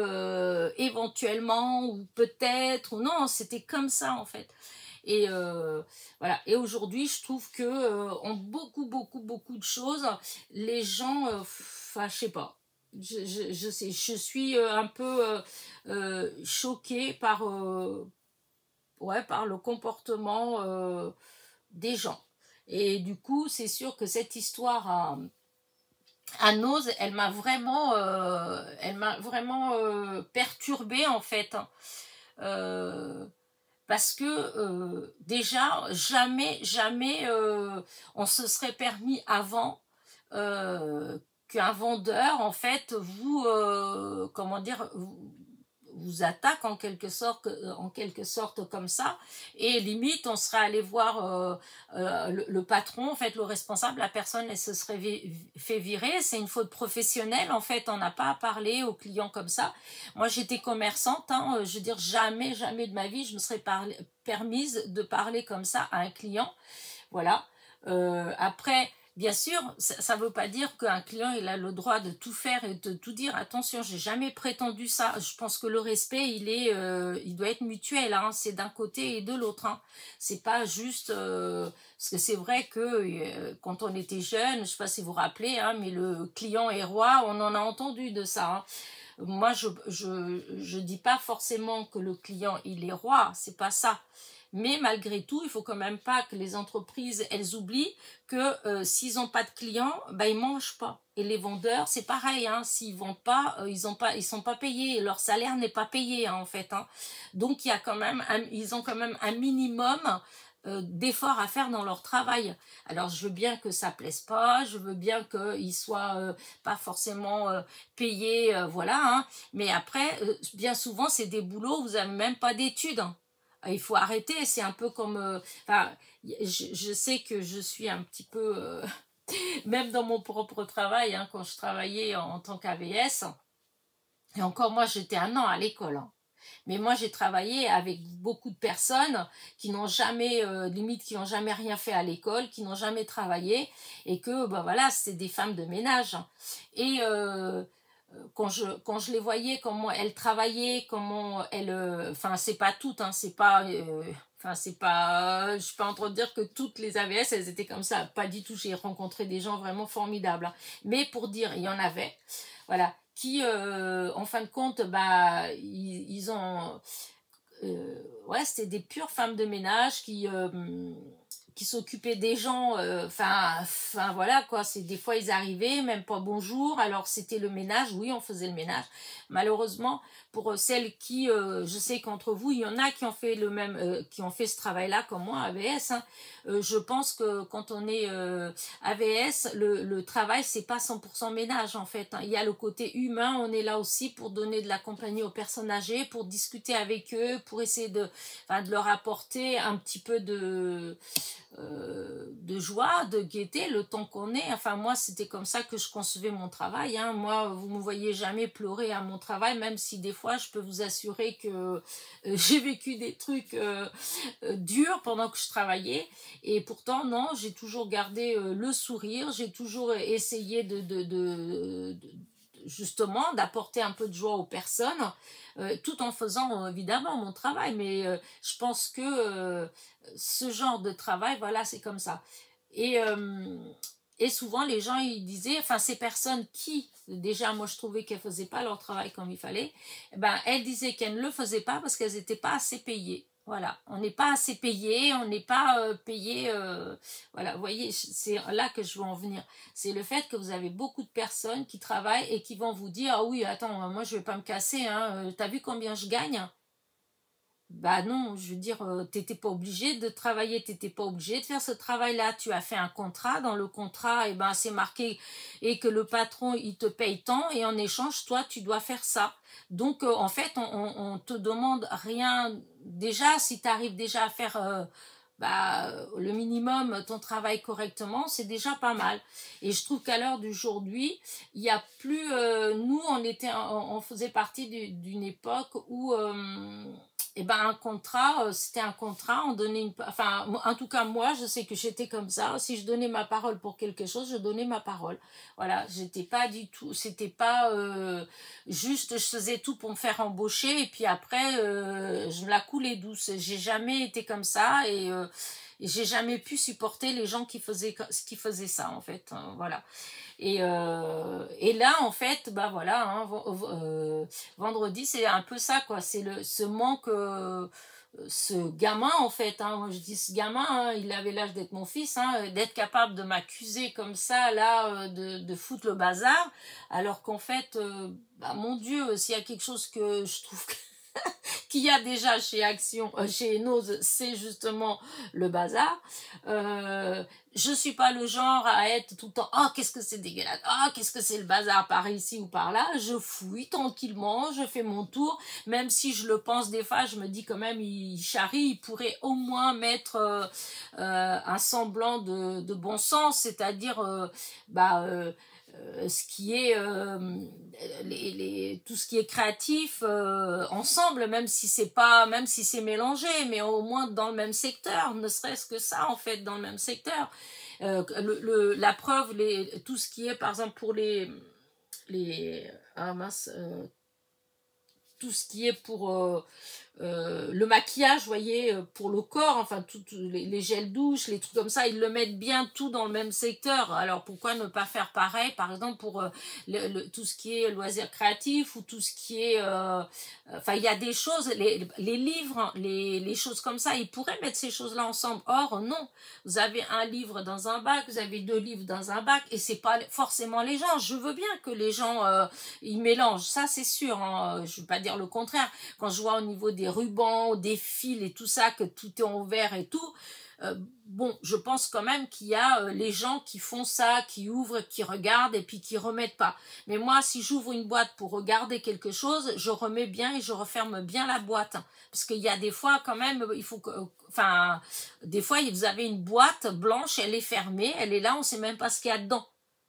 éventuellement ou peut-être ou non. C'était comme ça en fait. Et voilà. Et aujourd'hui, je trouve que en beaucoup de choses, les gens, enfin, je sais pas. Je suis un peu choquée par ouais, par le comportement des gens. Et du coup, c'est sûr que cette histoire à Nose, elle m'a vraiment perturbée en fait, hein. Euh, Parce que déjà, jamais on se serait permis avant qu'un vendeur, en fait, comment dire, vous attaque en quelque sorte comme ça, et limite on serait allé voir le patron, en fait le responsable, la personne elle se serait fait virer. C'est une faute professionnelle en fait, on n'a pas à parler aux clients comme ça. Moi j'étais commerçante, hein, je veux dire jamais de ma vie je me serais permise de parler comme ça à un client. Voilà. Après, bien sûr, ça ne veut pas dire qu'un client il a le droit de tout faire et de tout dire. Attention, j'ai jamais prétendu ça. Je pense que le respect, il doit être mutuel, hein. C'est d'un côté et de l'autre, hein. C'est pas juste parce que c'est vrai que quand on était jeune, je sais pas si vous vous rappelez, hein, mais le client est roi, on en a entendu de ça, hein. Moi, je dis pas forcément que le client il est roi, c'est pas ça. Mais malgré tout, il faut quand même pas que les entreprises, elles oublient que s'ils n'ont pas de clients, bah, ils mangent pas. Et les vendeurs, c'est pareil, hein, s'ils vendent pas, ils sont pas payés, leur salaire n'est pas payé, hein, en fait, hein. Donc il y a quand même ils ont quand même un minimum d'efforts à faire dans leur travail. Alors je veux bien que ça plaise pas, je veux bien qu'ils soient pas forcément payés, voilà, hein, mais après, bien souvent, c'est des boulots où vous n'avez même pas d'études, hein. Il faut arrêter, c'est un peu comme enfin, je sais que je suis un petit peu même dans mon propre travail, hein, quand je travaillais en tant qu'AVS, et encore moi j'étais un an à l'école, hein. Mais moi, j'ai travaillé avec beaucoup de personnes qui n'ont jamais, limite, qui n'ont jamais rien fait à l'école, qui n'ont jamais travaillé, et que, ben voilà, c'était des femmes de ménage. Et quand je les voyais, comment elles travaillaient, comment elles... Enfin, c'est pas toutes, hein, c'est pas... Enfin, c'est pas... je suis pas en train de dire que toutes les AVS, elles étaient comme ça. Pas du tout, j'ai rencontré des gens vraiment formidables. Hein. Mais pour dire, il y en avait, voilà, qui, en fin de compte, bah, ils ont... ouais, c'était des pures femmes de ménage qui s'occupaient des gens, enfin voilà quoi, c'est des fois ils arrivaient, même pas bonjour, alors c'était le ménage, oui on faisait le ménage, malheureusement pour celles qui, je sais qu'entre vous il y en a qui ont fait le même, qui ont fait ce travail là comme moi AVS, hein. Je pense que quand on est AVS, le travail c'est pas 100% ménage en fait, hein. Il y a le côté humain, on est là aussi pour donner de la compagnie aux personnes âgées, pour discuter avec eux, pour essayer de leur apporter un petit peu de joie, de gaieté, le temps qu'on est. Enfin, moi, c'était comme ça que je concevais mon travail. Hein. Moi, vous ne me voyez jamais pleurer à mon travail, même si des fois, je peux vous assurer que j'ai vécu des trucs durs pendant que je travaillais. Et pourtant, non, j'ai toujours gardé le sourire, j'ai toujours essayé justement d'apporter un peu de joie aux personnes, tout en faisant évidemment mon travail, mais je pense que ce genre de travail, voilà, c'est comme ça. Et, euh, et souvent les gens ils disaient, enfin ces personnes qui, déjà moi je trouvais qu'elles ne faisaient pas leur travail comme il fallait, ben, elles disaient qu'elles ne le faisaient pas parce qu'elles n'étaient pas assez payées. Voilà, on n'est pas assez payé, on n'est pas payé. Voilà, vous voyez, c'est là que je veux en venir. C'est le fait que vous avez beaucoup de personnes qui travaillent et qui vont vous dire, ah oui, attends, moi je vais pas me casser, hein, t'as vu combien je gagne? Bah non, je veux dire, t'étais pas obligé de travailler, t'étais pas obligé de faire ce travail-là. Tu as fait un contrat, dans le contrat, et ben c'est marqué et que le patron il te paye tant et en échange, toi tu dois faire ça. Donc en fait, on te demande rien. Déjà, si tu arrives déjà à faire bah, le minimum, ton travail correctement, c'est déjà pas mal. Et je trouve qu'à l'heure d'aujourd'hui, il y a plus. Nous, on faisait partie d'une époque où et ben un contrat, c'était un contrat, on donnait enfin en tout cas moi je sais que j'étais comme ça, si je donnais ma parole pour quelque chose, je donnais ma parole. Voilà, j'étais pas du tout, c'était pas juste je faisais tout pour me faire embaucher et puis après je la coulais douce. J'ai jamais été comme ça et j'ai jamais pu supporter les gens qui faisaient ça en fait, hein, voilà. Et là, en fait, bah voilà, hein, vendredi, c'est un peu ça, quoi. C'est ce manque, ce gamin, en fait. Hein, moi, je dis ce gamin, hein, il avait l'âge d'être mon fils, hein, d'être capable de m'accuser comme ça, là, de foutre le bazar, alors qu'en fait, bah, mon Dieu, s'il y a quelque chose que je trouve qu'il y a déjà chez Action, chez Nose, c'est justement le bazar. Je suis pas le genre à être tout le temps, oh qu'est-ce que c'est dégueulasse, oh qu'est-ce que c'est le bazar par ici ou par là. Je fouille tranquillement, je fais mon tour, même si je le pense des fois, je me dis quand même, il charrie, il pourrait au moins mettre un semblant de bon sens, c'est-à-dire ce qui est tout ce qui est créatif ensemble, même si c'est mélangé, mais au moins dans le même secteur, ne serait-ce que ça en fait, dans le même secteur. La preuve, tout ce qui est par exemple pour ah mince, tout ce qui est pour le maquillage, vous voyez, pour le corps, enfin, les gels douche, les trucs comme ça, ils le mettent bien tout dans le même secteur. Alors, pourquoi ne pas faire pareil, par exemple, pour tout ce qui est loisirs créatifs ou tout ce qui est... Enfin, il y a des choses, les livres, les choses comme ça, ils pourraient mettre ces choses-là ensemble. Or, non. Vous avez un livre dans un bac, vous avez 2 livres dans un bac, et c'est pas forcément les gens. Je veux bien que les gens, ils mélangent, ça, c'est sûr. Hein. Je veux pas dire le contraire. Quand je vois au niveau des rubans, des fils et tout ça, que tout est en vert et tout, bon, je pense quand même qu'il y a les gens qui font ça, qui ouvrent, qui regardent et puis qui remettent pas. Mais moi, si j'ouvre une boîte pour regarder quelque chose, je remets bien et je referme bien la boîte. Parce qu'il y a des fois quand même, il faut que... Enfin, des fois, vous avez une boîte blanche, elle est fermée, elle est là, on sait même pas ce qu'il y a dedans.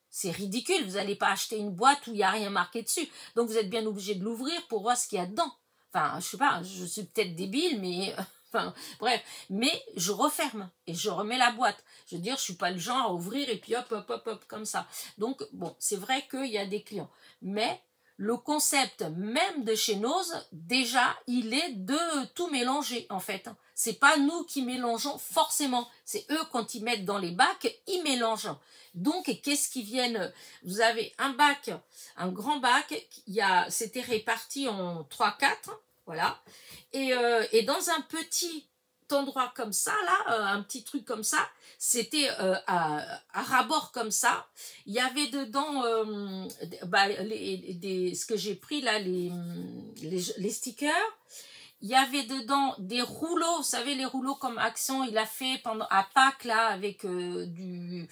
C'est ridicule, vous n'allez pas acheter une boîte où il n'y a rien marqué dessus. Donc vous êtes bien obligé de l'ouvrir pour voir ce qu'il y a dedans. Enfin, je sais pas, je suis peut-être débile, mais enfin, bref, mais je referme et je remets la boîte. Je veux dire, je suis pas le genre à ouvrir et puis hop, hop, hop, hop, comme ça. Donc, bon, c'est vrai qu'il y a des clients. Mais le concept même de chez Nose, déjà, il est de tout mélanger, en fait. C'est pas nous qui mélangeons forcément. C'est eux, quand ils mettent dans les bacs, ils mélangent. Donc, qu'est-ce qu'ils viennent? Vous avez un bac, un grand bac, c'était réparti en 3-4, voilà. Et dans un petit endroit comme ça, là, un petit truc comme ça, c'était à ras-bord comme ça. Il y avait dedans ce que j'ai pris là, les stickers. Il y avait dedans des rouleaux, vous savez, les rouleaux comme Action, il a fait à Pâques, là, avec du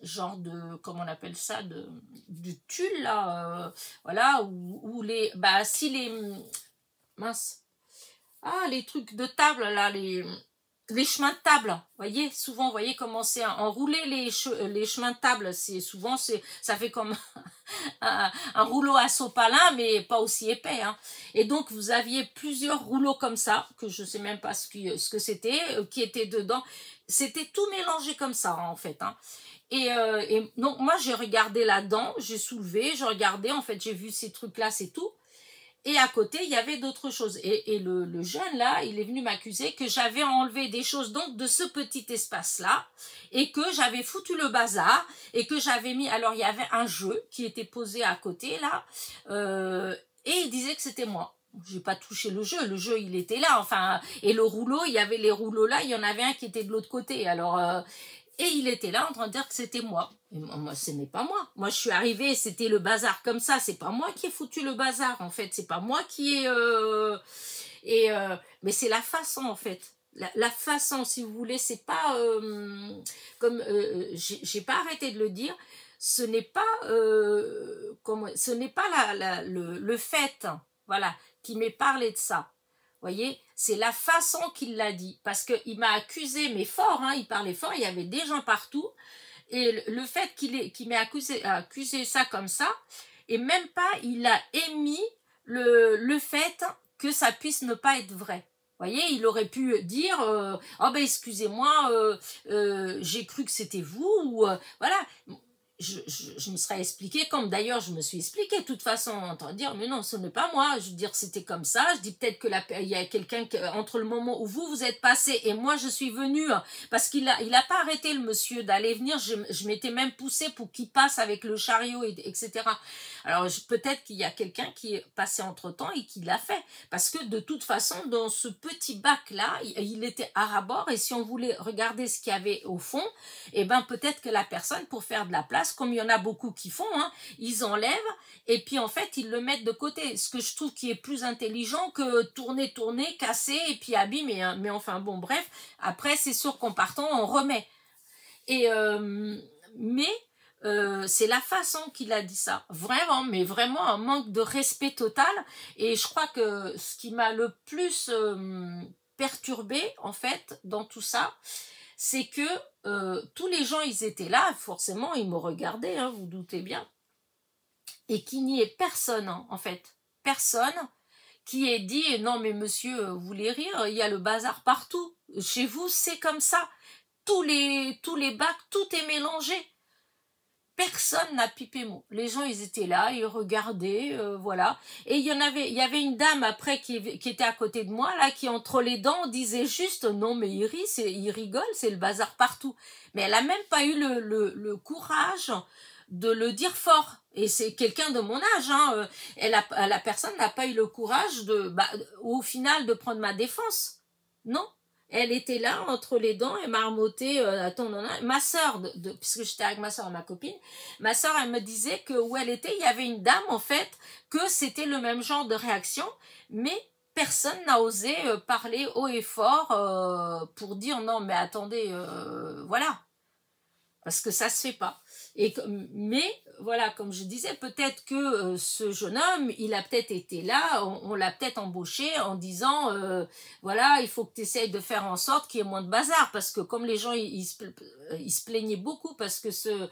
genre de, comment on appelle ça, du tulle, là, voilà, où si mince, les trucs de table, là, les chemins de table, voyez, souvent, vous voyez comment c'est enroulé les chemins de table, ça fait comme un rouleau à sopalin, mais pas aussi épais, hein. Et donc, vous aviez plusieurs rouleaux comme ça, que je sais même pas ce que c'était, qui étaient dedans. C'était tout mélangé comme ça, en fait, hein. Et donc, moi, j'ai regardé là-dedans, j'ai soulevé, j'ai regardé, en fait, j'ai vu ces trucs-là, c'est tout. Et à côté, il y avait d'autres choses. Et le jeune, là, il est venu m'accuser que j'avais enlevé des choses donc de ce petit espace-là et que j'avais foutu le bazar et que j'avais mis... Alors, il y avait un jeu qui était posé à côté, là, et il disait que c'était moi. J'ai pas touché le jeu, il était là, enfin... Et le rouleau, il y avait les rouleaux là, il y en avait un qui était de l'autre côté. Alors... Et il était là en train de dire que c'était moi. Et moi, ce n'est pas moi. Moi, je suis arrivée, c'était le bazar comme ça. C'est pas moi qui ai foutu le bazar, en fait. C'est pas moi qui ai... mais c'est la façon, en fait. La façon, si vous voulez, c'est pas... comme... j'ai pas arrêté de le dire. Ce n'est pas... ce n'est pas le fait, voilà, qui m'est parlé de ça. Voyez, c'est la façon qu'il l'a dit, parce qu'il m'a accusé, mais fort, hein, il parlait fort, il y avait des gens partout, et le fait qu'il m'ait accusé ça comme ça, et même pas, il a émis le fait que ça puisse ne pas être vrai. Voyez, il aurait pu dire oh ben excusez-moi, j'ai cru que c'était vous, ou voilà. Je me serais expliqué, comme d'ailleurs je me suis expliqué de toute façon, en train de dire mais non, ce n'est pas moi, je veux dire c'était comme ça, je dis peut-être que il y a quelqu'un entre le moment où vous êtes passé et moi je suis venue, parce qu'il a pas arrêté le monsieur d'aller venir, je m'étais même poussée pour qu'il passe avec le chariot, etc. Alors peut-être qu'il y a quelqu'un qui est passé entre temps et qui l'a fait, parce que de toute façon dans ce petit bac là, il était à ras-bord, et si on voulait regarder ce qu'il y avait au fond, et ben peut-être que la personne, pour faire de la place, comme il y en a beaucoup qui font, hein, ils enlèvent et puis en fait ils le mettent de côté, ce que je trouve qui est plus intelligent que tourner, casser et puis abîmer, hein. Mais enfin bon, bref, après c'est sûr qu'en partant on remet, et c'est la façon qu'il a dit ça, vraiment, mais vraiment un manque de respect total. Et je crois que ce qui m'a le plus perturbé en fait dans tout ça, c'est que tous les gens, ils étaient là, forcément, ils me regardaient, hein, vous doutez bien, et qu'il n'y ait personne, hein, en fait, personne qui ait dit, non mais monsieur, vous voulez rire, il y a le bazar partout, chez vous c'est comme ça, tous les bacs, tout est mélangé. Personne n'a pipé mot. Les gens, ils étaient là, ils regardaient, voilà. Et il y avait une dame après qui était à côté de moi, là, qui entre les dents disait juste, non mais il rit, il rigole, c'est le bazar partout. Mais elle a même pas eu le courage de le dire fort. Et c'est quelqu'un de mon âge, hein. La personne n'a pas eu le courage au final, de prendre ma défense. Non. Elle était là, entre les dents, et marmottait, attends, non, non. Ma soeur, puisque j'étais avec ma soeur et ma copine, ma soeur, elle me disait que où elle était, il y avait une dame, en fait, que c'était le même genre de réaction, mais personne n'a osé parler haut et fort pour dire non, mais attendez, voilà. Parce que ça se fait pas. Mais voilà, comme je disais, peut-être que ce jeune homme, il a peut-être été là, on l'a peut-être embauché en disant voilà, il faut que tu essayes de faire en sorte qu'il y ait moins de bazar, parce que comme les gens ils se plaignaient beaucoup parce que ce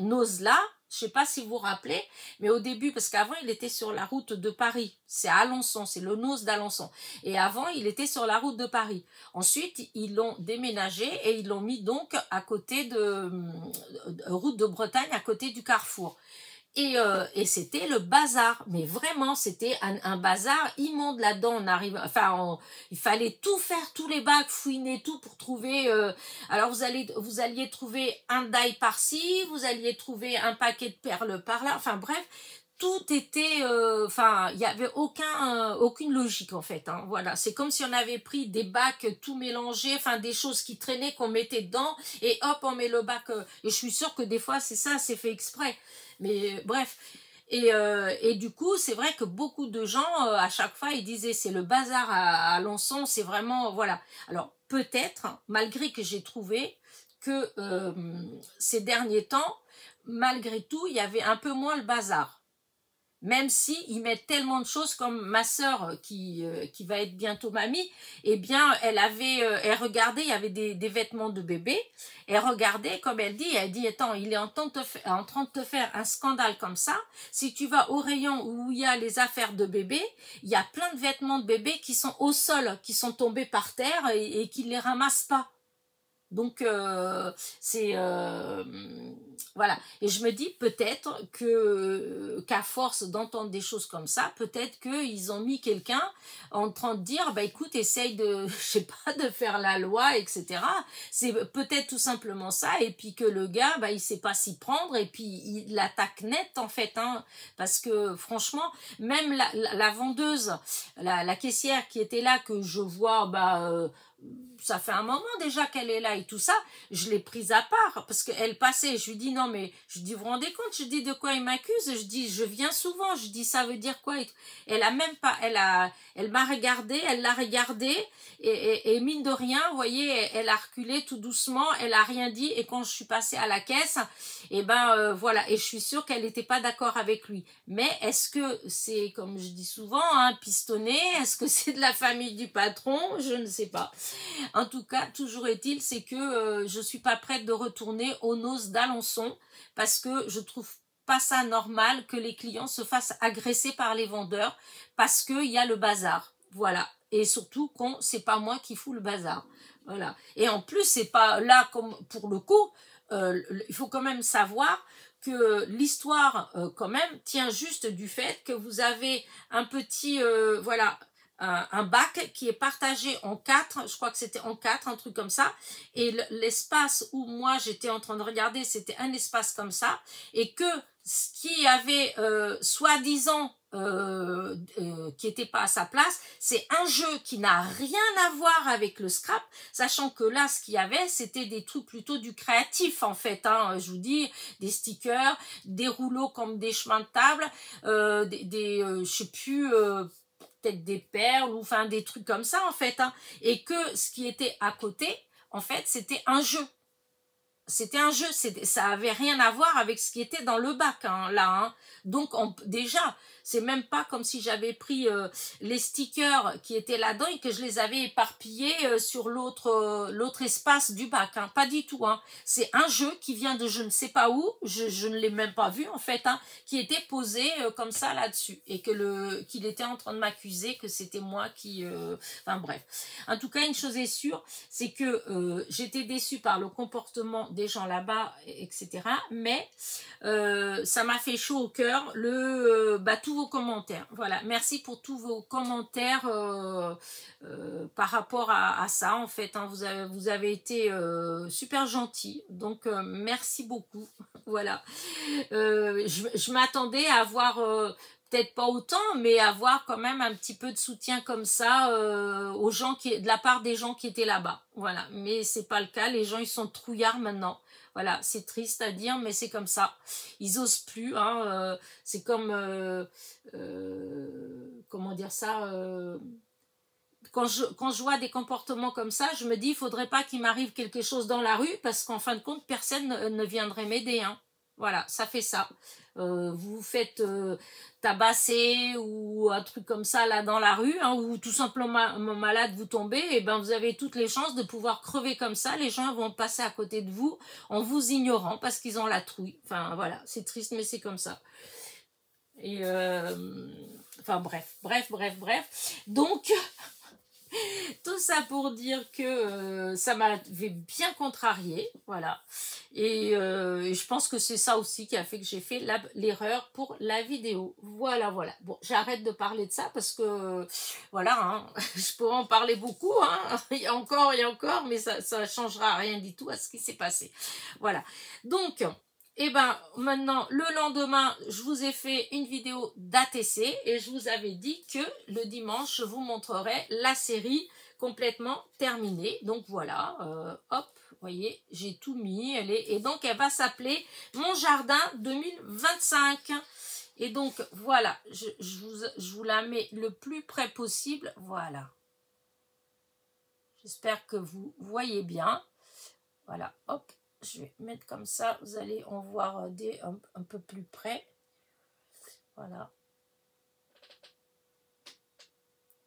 Nose là, Je sais pas si vous vous rappelez, mais au début, parce qu'avant, il était sur la route de Paris. C'est à Alençon, c'est le Noz d'Alençon. Et avant, il était sur la route de Paris. Ensuite, ils l'ont déménagé et ils l'ont mis donc à côté de route de Bretagne, à côté du Carrefour. Et c'était le bazar, mais vraiment c'était un bazar immonde là-dedans. On arrive, il fallait tout faire, tous les bacs, fouiner tout pour trouver. Alors vous alliez trouver un die par-ci, vous alliez trouver un paquet de perles par-là. Enfin bref, tout était, il y avait aucune logique en fait. Hein, voilà, c'est comme si on avait pris des bacs tout mélangés, enfin des choses qui traînaient qu'on mettait dedans et hop on met le bac. Et je suis sûre que des fois c'est ça, c'est fait exprès. Mais bref. Et du coup, c'est vrai que beaucoup de gens, à chaque fois, ils disaient c'est le bazar à Alençon, c'est vraiment, voilà. Alors peut-être, malgré que j'ai trouvé que ces derniers temps, malgré tout, il y avait un peu moins le bazar. Même si ils mettent tellement de choses, comme ma sœur qui va être bientôt mamie, eh bien elle regardait, il y avait des vêtements de bébé, elle regardait, comme elle dit attends, il est en train de te faire un scandale comme ça, si tu vas au rayon où il y a les affaires de bébé, il y a plein de vêtements de bébé qui sont au sol, qui sont tombés par terre et qui ne les ramassent pas. Donc voilà, et je me dis peut-être qu'à force d'entendre des choses comme ça, peut-être qu'ils ont mis quelqu'un en train de dire bah écoute, essaye de, je sais pas, de faire la loi, etc. C'est peut-être tout simplement ça, et puis que le gars bah il sait pas s'y prendre, et puis il attaque net en fait, hein, parce que franchement, même la vendeuse, la caissière qui était là, que je vois ça fait un moment déjà qu'elle est là et tout ça, je l'ai prise à part parce qu'elle passait, je lui dis non mais, je dis vous vous rendez compte, je dis de quoi il m'accuse, je dis je viens souvent, je dis ça veut dire quoi, elle a même pas, elle m'a regardé, elle l'a regardé et mine de rien, vous voyez, elle a reculé tout doucement, elle a rien dit, et quand je suis passée à la caisse, et voilà, et je suis sûre qu'elle n'était pas d'accord avec lui. Mais est-ce que c'est, comme je dis souvent, un pistonné, est-ce que c'est de la famille du patron, je ne sais pas. En tout cas, toujours est-il, c'est que je suis pas prête de retourner au Noz d'Alençon parce que je trouve pas ça normal que les clients se fassent agresser par les vendeurs parce qu'il y a le bazar. Voilà. Et surtout quand c'est pas moi qui fous le bazar. Voilà. Et en plus, c'est pas là comme pour le coup, il faut quand même savoir que l'histoire quand même tient juste du fait que vous avez un petit voilà, un bac qui est partagé en 4, je crois que c'était en 4, un truc comme ça, et l'espace où moi j'étais en train de regarder, c'était un espace comme ça, et que ce qui avait soi-disant qui n'était pas à sa place, c'est un jeu qui n'a rien à voir avec le scrap, sachant que là ce qu'il y avait c'était des trucs plutôt du créatif en fait, hein, je vous dis, des stickers, des rouleaux comme des chemins de table, je sais plus, peut-être des perles, ou enfin des trucs comme ça en fait, hein, et que ce qui était à côté en fait c'était un jeu. C'était un jeu, ça avait rien à voir avec ce qui était dans le bac, hein, là. Hein. Donc déjà, c'est même pas comme si j'avais pris les stickers qui étaient là-dedans et que je les avais éparpillés sur l'autre espace du bac. Hein. Pas du tout. Hein. C'est un jeu qui vient de je ne sais pas où, je ne l'ai même pas vu en fait, hein, qui était posé comme ça là-dessus et qu'il était en train de m'accuser que c'était moi qui... Enfin bref. En tout cas, une chose est sûre, c'est que j'étais déçue par le comportement des gens là-bas, etc. Mais ça m'a fait chaud au cœur tous vos commentaires. Voilà, merci pour tous vos commentaires par rapport à ça en fait. Hein. Vous avez été super gentils, donc merci beaucoup. Voilà, je m'attendais à avoir peut-être pas autant, mais avoir quand même un petit peu de soutien comme ça aux gens de la part des gens qui étaient là-bas. Voilà, mais c'est pas le cas. Les gens ils sont trouillards maintenant. Voilà, c'est triste à dire, mais c'est comme ça. Ils osent plus. Hein, c'est comme comment dire ça. Quand je vois des comportements comme ça, je me dis il faudrait pas qu'il m'arrive quelque chose dans la rue parce qu'en fin de compte personne ne viendrait m'aider. Hein. Voilà, ça fait ça. Vous vous faites tabasser ou un truc comme ça là dans la rue, hein, ou tout simplement malade vous tombez, et ben vous avez toutes les chances de pouvoir crever comme ça. Les gens vont passer à côté de vous en vous ignorant parce qu'ils ont la trouille. Enfin voilà, c'est triste mais c'est comme ça. Et enfin bref. Donc tout ça pour dire que ça m'avait bien contrarié, voilà. Et je pense que c'est ça aussi qui a fait que j'ai fait l'erreur pour la vidéo. Voilà. Bon, j'arrête de parler de ça parce que, voilà, hein, je pourrais en parler beaucoup, hein, il y a encore, mais ça ne changera rien du tout à ce qui s'est passé. Voilà. Donc, et ben maintenant, le lendemain, je vous ai fait une vidéo d'ATC et je vous avais dit que le dimanche, je vous montrerai la série complètement terminée. Donc voilà, hop, vous voyez, j'ai tout mis. Et donc, elle va s'appeler Mon Jardin 2025. Et donc, voilà, je vous la mets le plus près possible. Voilà. J'espère que vous voyez bien. Voilà, hop. Je vais mettre comme ça, vous allez en voir un peu plus près. Voilà.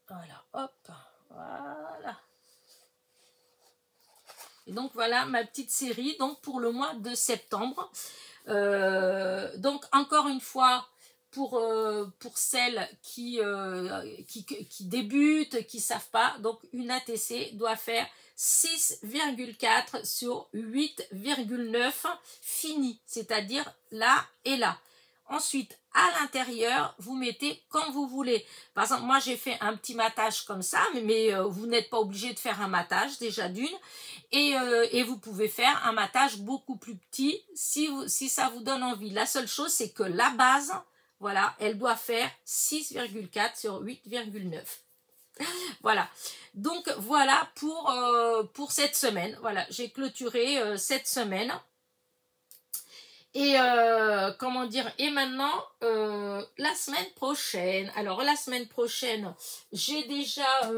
Voilà, hop. Voilà. Et donc, voilà ma petite série donc pour le mois de septembre. Donc, encore une fois, pour celles qui débutent, qui ne savent pas, donc une ATC doit faire 6,4 sur 8,9 fini, c'est-à-dire là et là. Ensuite, à l'intérieur, vous mettez comme vous voulez. Par exemple, moi, j'ai fait un petit matage comme ça, mais vous n'êtes pas obligé de faire un matage, déjà d'une. Et vous pouvez faire un matage beaucoup plus petit si ça vous donne envie. La seule chose, c'est que la base, voilà, elle doit faire 6,4 sur 8,9. Voilà, donc voilà pour cette semaine. Voilà, j'ai clôturé cette semaine. Et comment dire, et maintenant la semaine prochaine, alors la semaine prochaine j'ai déjà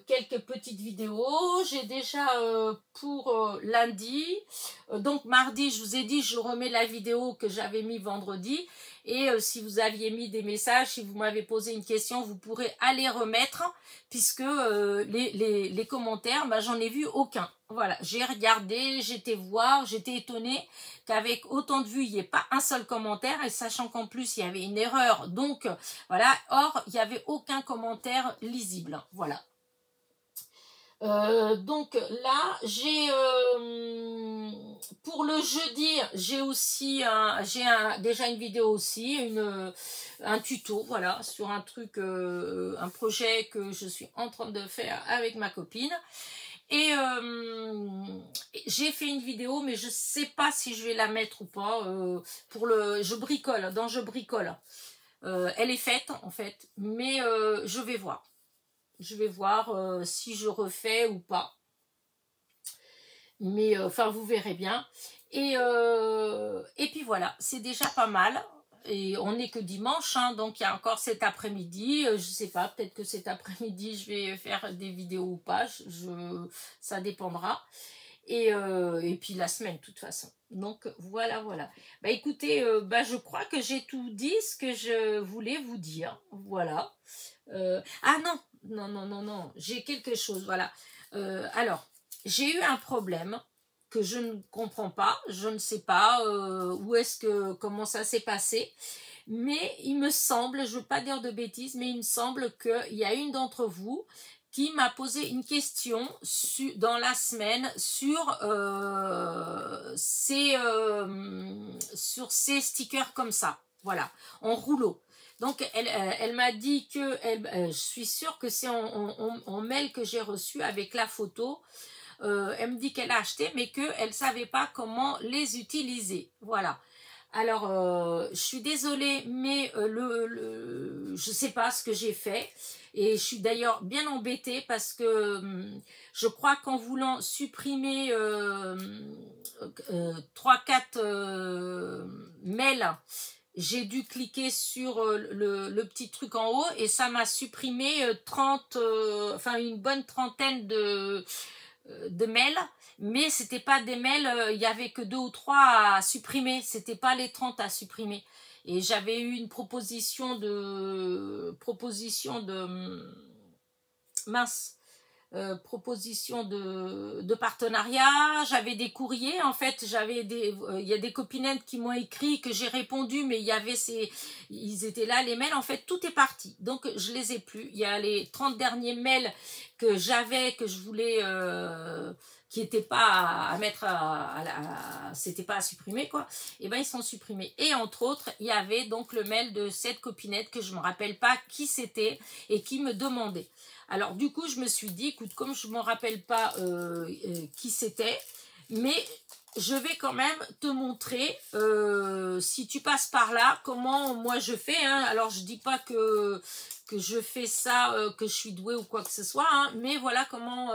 quelques petites vidéos, j'ai déjà pour lundi, donc mardi je vous ai dit je remets la vidéo que j'avais mis vendredi. Et si vous aviez mis des messages, si vous m'avez posé une question, vous pourrez aller remettre, puisque les commentaires, bah, j'en ai vu aucun. Voilà, j'ai regardé, j'étais étonnée qu'avec autant de vues, il n'y ait pas un seul commentaire, et sachant qu'en plus, il y avait une erreur. Donc, voilà, or, il n'y avait aucun commentaire lisible. Voilà. Donc là, j'ai pour le jeudi, j'ai aussi déjà une vidéo aussi, un tuto, voilà, sur un truc, un projet que je suis en train de faire avec ma copine. Et j'ai fait une vidéo, mais je sais pas si je vais la mettre ou pas. Je bricole, je bricole. Elle est faite en fait, mais je vais voir. Je vais voir si je refais ou pas. Mais enfin, vous verrez bien. Et puis voilà, c'est déjà pas mal. Et on n'est que dimanche, hein, donc il y a encore cet après-midi. Je sais pas, peut-être que cet après-midi, je vais faire des vidéos ou pas. Ça dépendra. Et puis la semaine, de toute façon. Donc voilà. Bah écoutez, je crois que j'ai tout dit ce que je voulais vous dire. Voilà. Ah non, j'ai quelque chose, voilà. Alors, j'ai eu un problème que je ne comprends pas, je ne sais pas comment ça s'est passé, mais il me semble, je ne veux pas dire de bêtises, mais il me semble qu'il y a une d'entre vous qui m'a posé une question dans la semaine sur ces stickers comme ça, voilà, en rouleau. Donc, elle m'a dit que, je suis sûre que c'est en mail que j'ai reçu avec la photo. Elle me dit qu'elle a acheté, mais qu'elle ne savait pas comment les utiliser. Voilà. Alors, je suis désolée, mais je ne sais pas ce que j'ai fait. Et je suis d'ailleurs bien embêtée parce que je crois qu'en voulant supprimer 3-4 mails, j'ai dû cliquer sur le petit truc en haut et ça m'a supprimé une bonne trentaine de mails, mais c'était pas des mails, il y avait que 2 ou 3 à supprimer, c'était pas les 30 à supprimer. Et j'avais eu une proposition de mince, proposition de partenariat, j'avais des courriers, en fait, il y a des copinettes qui m'ont écrit, que j'ai répondu, mais il y avait ils étaient là, les mails, en fait, tout est parti, donc je les ai plus. Il y a les 30 derniers mails que j'avais, que je voulais, qui n'étaient pas à mettre c'était pas à supprimer, quoi, et ben ils sont supprimés. Et entre autres, il y avait donc le mail de cette copinette que je me rappelle pas qui c'était et qui me demandait. Alors du coup, je me suis dit, écoute, comme je ne me rappelle pas qui c'était, mais je vais quand même te montrer, si tu passes par là, comment moi je fais. Hein. Alors je dis pas que je fais ça, que je suis douée ou quoi que ce soit, hein, mais voilà comment,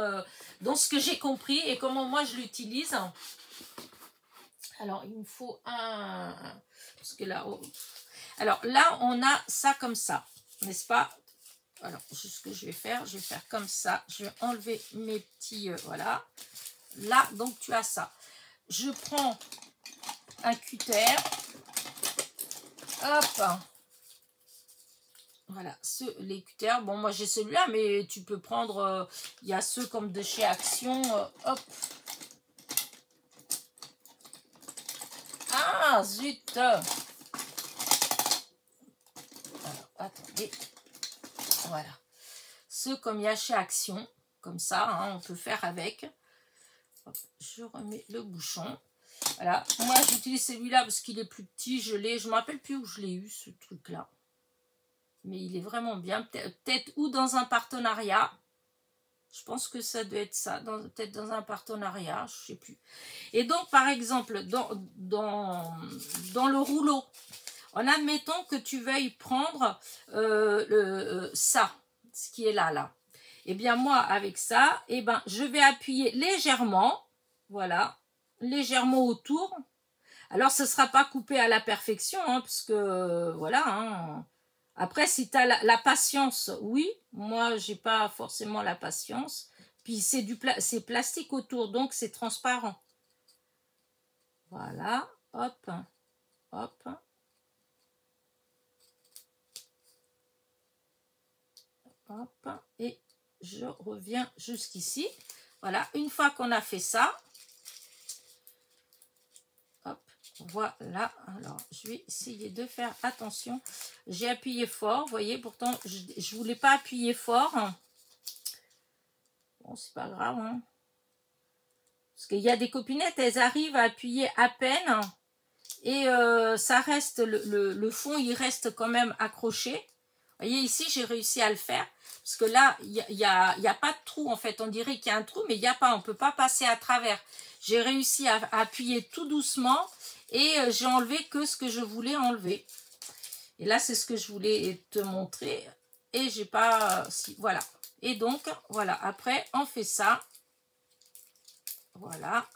dans ce que j'ai compris et comment moi je l'utilise. Alors il me faut parce que là, alors là on a ça comme ça, n'est-ce pas? Alors, ce que je vais faire comme ça. Je vais enlever mes petits... voilà. Là, donc, tu as ça. Je prends un cutter. Hop. Voilà, les cutters. Bon, moi, j'ai celui-là, mais tu peux prendre... il y a ceux comme de chez Action. Hop. Ah, zut. Alors, attendez. Voilà. Ceux comme il y a chez Action, comme ça, hein, on peut faire avec. Hop, je remets le bouchon. Voilà. Moi, j'utilise celui-là parce qu'il est plus petit. Je me rappelle plus où je l'ai eu, ce truc-là. Mais il est vraiment bien. Peut-être ou dans un partenariat. Je pense que ça doit être ça. Peut-être dans un partenariat, je sais plus. Et donc, par exemple, dans le rouleau, en admettant que tu veuilles prendre ça, ce qui est là. Et bien moi, avec ça, eh ben, je vais appuyer légèrement, voilà, légèrement autour. Alors, ce ne sera pas coupé à la perfection, hein, parce que, voilà. Hein. Après, si tu as la patience, oui. Moi, j'ai pas forcément la patience. Puis, c'est plastique autour, donc c'est transparent. Voilà, hop, hop. Hop, et je reviens jusqu'ici. Voilà, une fois qu'on a fait ça, hop, voilà. Alors, je vais essayer de faire attention. J'ai appuyé fort, vous voyez, pourtant, je voulais pas appuyer fort. Bon, c'est pas grave, hein. Parce qu'il y a des copinettes, elles arrivent à appuyer à peine. Et ça reste, le fond, il reste quand même accroché. Vous voyez, ici, j'ai réussi à le faire. Parce que là, il y a pas de trou, en fait. On dirait qu'il y a un trou, mais il n'y a pas. On ne peut pas passer à travers. J'ai réussi à appuyer tout doucement. Et j'ai enlevé que ce que je voulais enlever. Et là, c'est ce que je voulais te montrer. Et j'ai pas... voilà. Et donc, voilà. Après, on fait ça. Voilà.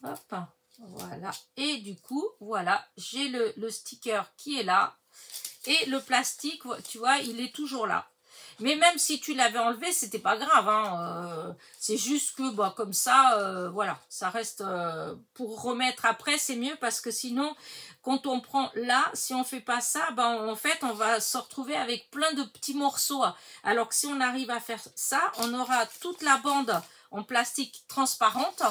Hop. Voilà. Et du coup, voilà. J'ai le sticker qui est là. Et le plastique, tu vois, il est toujours là. Mais même si tu l'avais enlevé, c'était pas grave. Hein. C'est juste que, bah, comme ça, voilà, ça reste... pour remettre après, c'est mieux parce que sinon, quand on prend là, si on fait pas ça, ben, en fait, on va se retrouver avec plein de petits morceaux. Alors que si on arrive à faire ça, on aura toute la bande en plastique transparente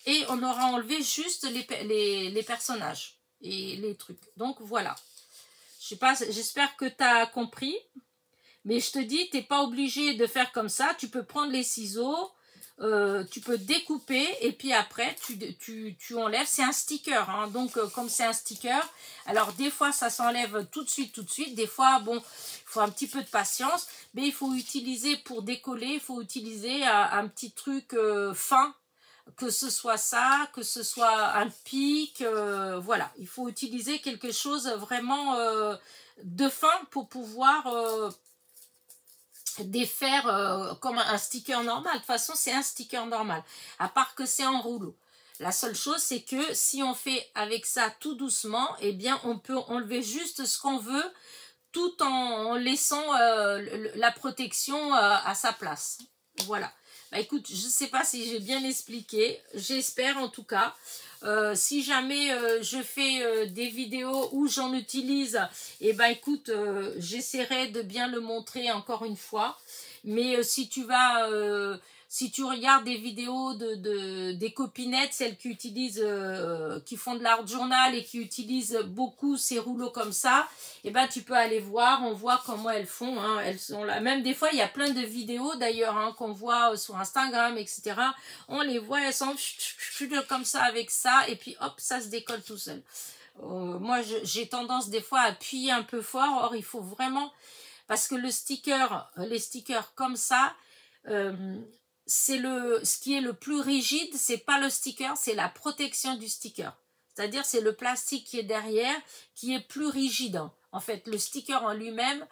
et on aura enlevé juste les personnages et les trucs. Donc, voilà. Je sais pas, j'espère que tu as compris. Mais je te dis, tu n'es pas obligé de faire comme ça. Tu peux prendre les ciseaux, tu peux découper et puis après, tu enlèves. C'est un sticker. Hein, donc, comme c'est un sticker, alors des fois, ça s'enlève tout de suite. Des fois, bon, il faut un petit peu de patience. Mais il faut utiliser, pour décoller, il faut utiliser un petit truc fin. Que ce soit ça, que ce soit un pic, voilà. Il faut utiliser quelque chose vraiment de fin pour pouvoir défaire comme un sticker normal. De toute façon, c'est un sticker normal, à part que c'est en rouleau. La seule chose, c'est que si on fait avec ça tout doucement, eh bien, on peut enlever juste ce qu'on veut, tout en laissant la protection à sa place. Voilà. Bah, écoute, je ne sais pas si j'ai bien expliqué. J'espère en tout cas. Si jamais je fais des vidéos où j'en utilise, et ben écoute, j'essaierai de bien le montrer encore une fois. Mais si tu vas, si tu regardes des vidéos des copinettes, celles qui utilisent, qui font de l'art journal et qui utilisent beaucoup ces rouleaux comme ça, et ben tu peux aller voir, on voit comment elles font, hein, elles sont là. Même des fois, il y a plein de vidéos d'ailleurs hein, qu'on voit sur Instagram, etc. On les voit, elles sont comme ça avec ça, et puis hop, ça se décolle tout seul. Moi, j'ai tendance des fois à appuyer un peu fort, or il faut vraiment, parce que le sticker, les stickers comme ça, c'est ce qui est le plus rigide, c'est pas le sticker, c'est la protection du sticker. C'est-à-dire c'est le plastique qui est derrière qui est plus rigide. En fait, le sticker en lui-même,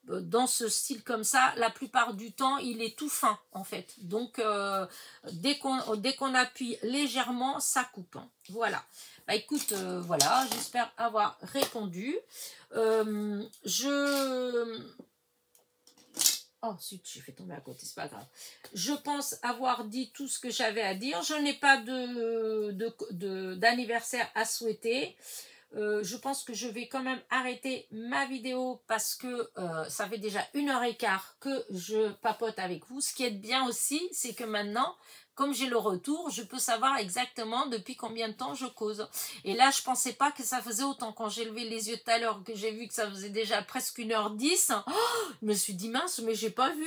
dans ce style comme ça, la plupart du temps, il est tout fin en fait. Donc, dès qu'on appuie légèrement, ça coupe. Voilà. Bah, écoute, voilà, j'espère avoir répondu. Oh, zut, j'ai fait tomber à côté, c'est pas grave. Je pense avoir dit tout ce que j'avais à dire. Je n'ai pas d'anniversaire à souhaiter. Je pense que je vais quand même arrêter ma vidéo parce que ça fait déjà 1h15 que je papote avec vous. Ce qui est bien aussi, c'est que maintenant, comme j'ai le retour, je peux savoir exactement depuis combien de temps je cause. Et là, je pensais pas que ça faisait autant. Quand j'ai levé les yeux tout à l'heure, que j'ai vu que ça faisait déjà presque 1h10, je me suis dit mince, mais j'ai pas vu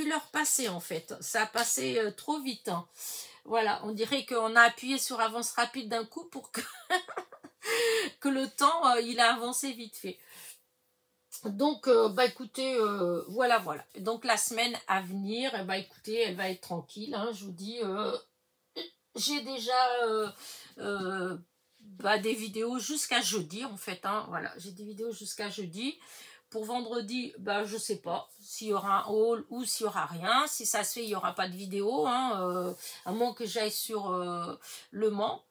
l'heure passer en fait. Ça a passé trop vite. Hein. Voilà, on dirait qu'on a appuyé sur avance rapide d'un coup pour que, que le temps, il a avancé vite fait. Donc, bah écoutez, voilà. Donc, la semaine à venir, bah écoutez, elle va être tranquille. Hein, je vous dis, j'ai déjà bah, des vidéos jusqu'à jeudi, en fait. Hein, voilà, j'ai des vidéos jusqu'à jeudi. Pour vendredi, bah, je sais pas s'il y aura un haul ou s'il y aura rien. Si ça se fait, il n'y aura pas de vidéo, hein, à moins que j'aille sur Le Mans.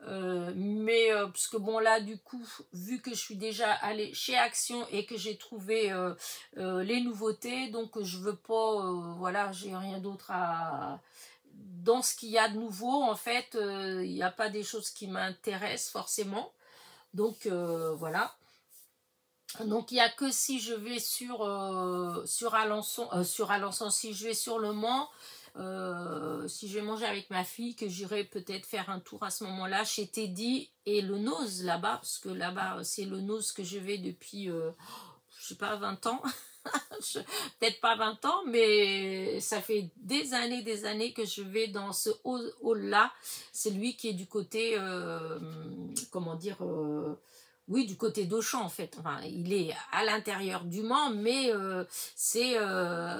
Parce que bon là du coup vu que je suis déjà allée chez Action et que j'ai trouvé les nouveautés, donc je veux pas voilà, j'ai rien d'autre à dans ce qu'il y a de nouveau en fait, il n'y a pas des choses qui m'intéressent forcément, donc voilà. Donc il n'y a que si je vais sur Alençon, si je vais sur Le Mans, si je vais manger avec ma fille, que j'irai peut-être faire un tour à ce moment-là chez Teddy et le Nose là-bas, parce que là-bas c'est le Nose que je vais depuis, je sais pas, 20 ans. Peut-être pas 20 ans, mais ça fait des années que je vais dans ce hall-là. C'est lui qui est du côté, comment dire, oui, du côté d'Auchan en fait. Enfin, il est à l'intérieur du Mans, mais c'est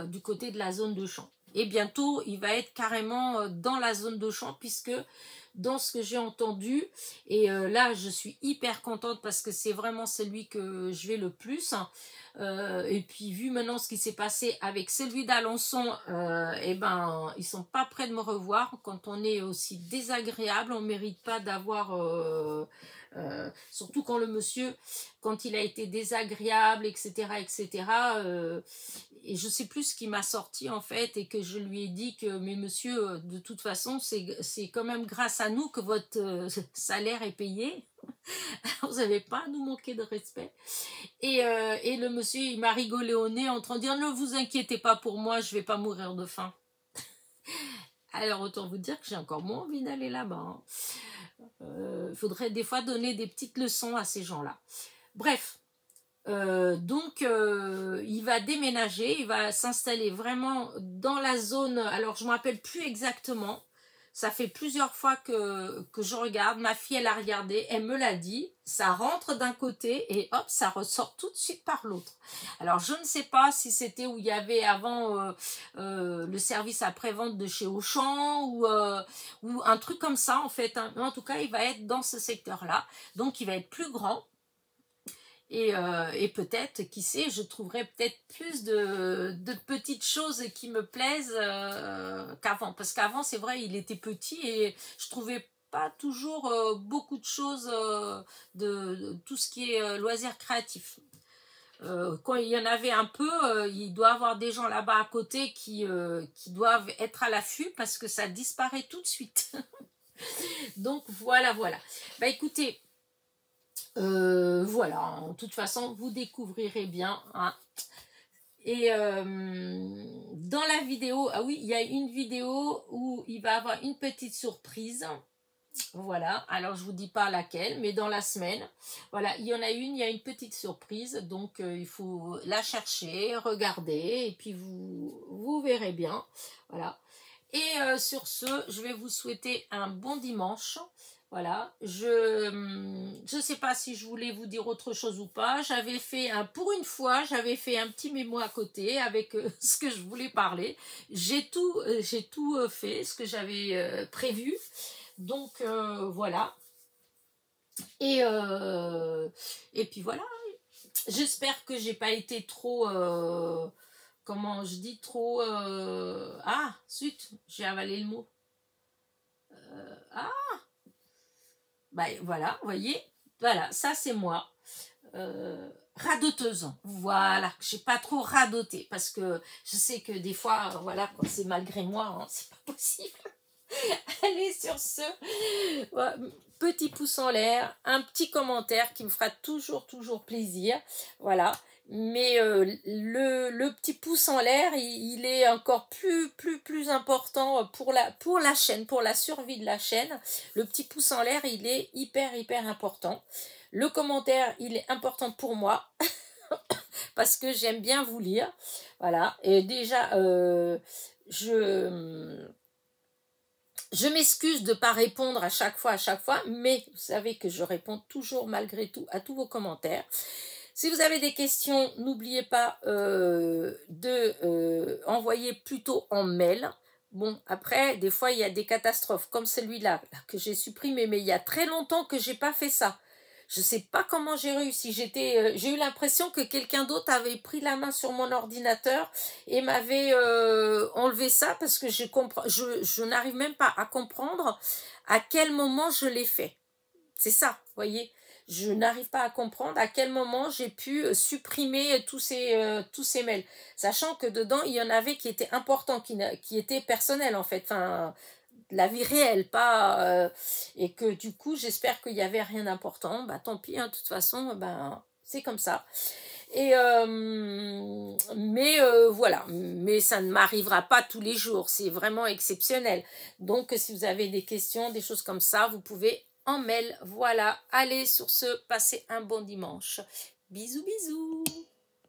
du côté de la zone d'Auchan. Et bientôt, il va être carrément dans la zone d'Auchan, puisque dans ce que j'ai entendu, et là, je suis hyper contente parce que c'est vraiment celui que je vais le plus. Et puis, vu maintenant ce qui s'est passé avec celui d'Alençon, et ben, ils sont pas prêts de me revoir. Quand on est aussi désagréable, on mérite pas d'avoir... surtout quand le monsieur, quand il a été désagréable, etc., et je sais plus ce qui m'a sorti en fait, et que je lui ai dit que, mais monsieur, de toute façon, c'est quand même grâce à nous que votre salaire est payé. Vous n'avez pas à nous manquer de respect. Et le monsieur, il m'a rigolé au nez en train de dire, ne vous inquiétez pas pour moi, je vais pas mourir de faim. Alors autant vous dire que j'ai encore moins envie d'aller là-bas. Hein. Faudrait des fois donner des petites leçons à ces gens-là. Bref, donc il va déménager, il va s'installer vraiment dans la zone, alors je ne me rappelle plus exactement, ça fait plusieurs fois que je regarde, ma fille elle a regardé, elle me l'a dit, ça rentre d'un côté et hop, ça ressort tout de suite par l'autre. Alors je ne sais pas si c'était où il y avait avant le service après-vente de chez Auchan ou un truc comme ça en fait, hein. Mais en tout cas il va être dans ce secteur-là, donc il va être plus grand. Et peut-être, qui sait, je trouverai peut-être plus de petites choses qui me plaisent qu'avant. Parce qu'avant, c'est vrai, il était petit et je trouvais pas toujours beaucoup de choses de tout ce qui est loisirs créatifs. Quand il y en avait un peu, il doit y avoir des gens là-bas à côté qui doivent être à l'affût parce que ça disparaît tout de suite. Donc voilà, voilà. Bah écoutez, voilà, de toute façon, vous découvrirez bien. Hein. Et dans la vidéo, ah oui, il y a une vidéo où il va y avoir une petite surprise. Voilà, alors je vous dis pas laquelle, mais dans la semaine, voilà, il y en a une, il y a une petite surprise, donc il faut la chercher, regarder, et puis vous verrez bien, voilà. Et sur ce, je vais vous souhaiter un bon dimanche, voilà. Je sais pas si je voulais vous dire autre chose ou pas, j'avais fait pour une fois, j'avais fait un petit mémo à côté avec ce que je voulais parler, j'ai tout fait, ce que j'avais prévu. Donc voilà. Et puis voilà. J'espère que j'ai pas été trop comment je dis trop ah zut, j'ai avalé le mot. Ah bah voilà, vous voyez, voilà, ça c'est moi. Radoteuse, voilà, j'ai pas trop radoté parce que je sais que des fois, voilà, quand c'est malgré moi, hein, c'est pas possible. Allez, sur ce, petit pouce en l'air, un petit commentaire qui me fera toujours plaisir. Voilà. Mais le petit pouce en l'air, il est encore plus important pour la chaîne, pour la survie de la chaîne. Le petit pouce en l'air, il est hyper important. Le commentaire, il est important pour moi parce que j'aime bien vous lire. Voilà. Et déjà, je m'excuse de ne pas répondre à chaque fois, mais vous savez que je réponds toujours malgré tout à tous vos commentaires. Si vous avez des questions, n'oubliez pas de envoyer plutôt en mail. Bon, après, des fois, il y a des catastrophes comme celui-là que j'ai supprimé, mais il y a très longtemps que je n'ai pas fait ça. Je ne sais pas comment j'ai réussi. J'ai eu l'impression que quelqu'un d'autre avait pris la main sur mon ordinateur et m'avait enlevé ça parce que je n'arrive même pas à comprendre à quel moment je l'ai fait. C'est ça, vous voyez. Je n'arrive pas à comprendre à quel moment j'ai pu supprimer tous ces mails. Sachant que dedans, il y en avait qui étaient importants, qui étaient personnels en fait. Enfin, la vie réelle, pas et que du coup j'espère qu'il n'y avait rien d'important, bah tant pis, hein, de toute façon, ben c'est comme ça. Et mais voilà, mais ça ne m'arrivera pas tous les jours, c'est vraiment exceptionnel. Donc si vous avez des questions, des choses comme ça, vous pouvez en mail. Voilà, allez, sur ce, passez un bon dimanche. Bisous bisous.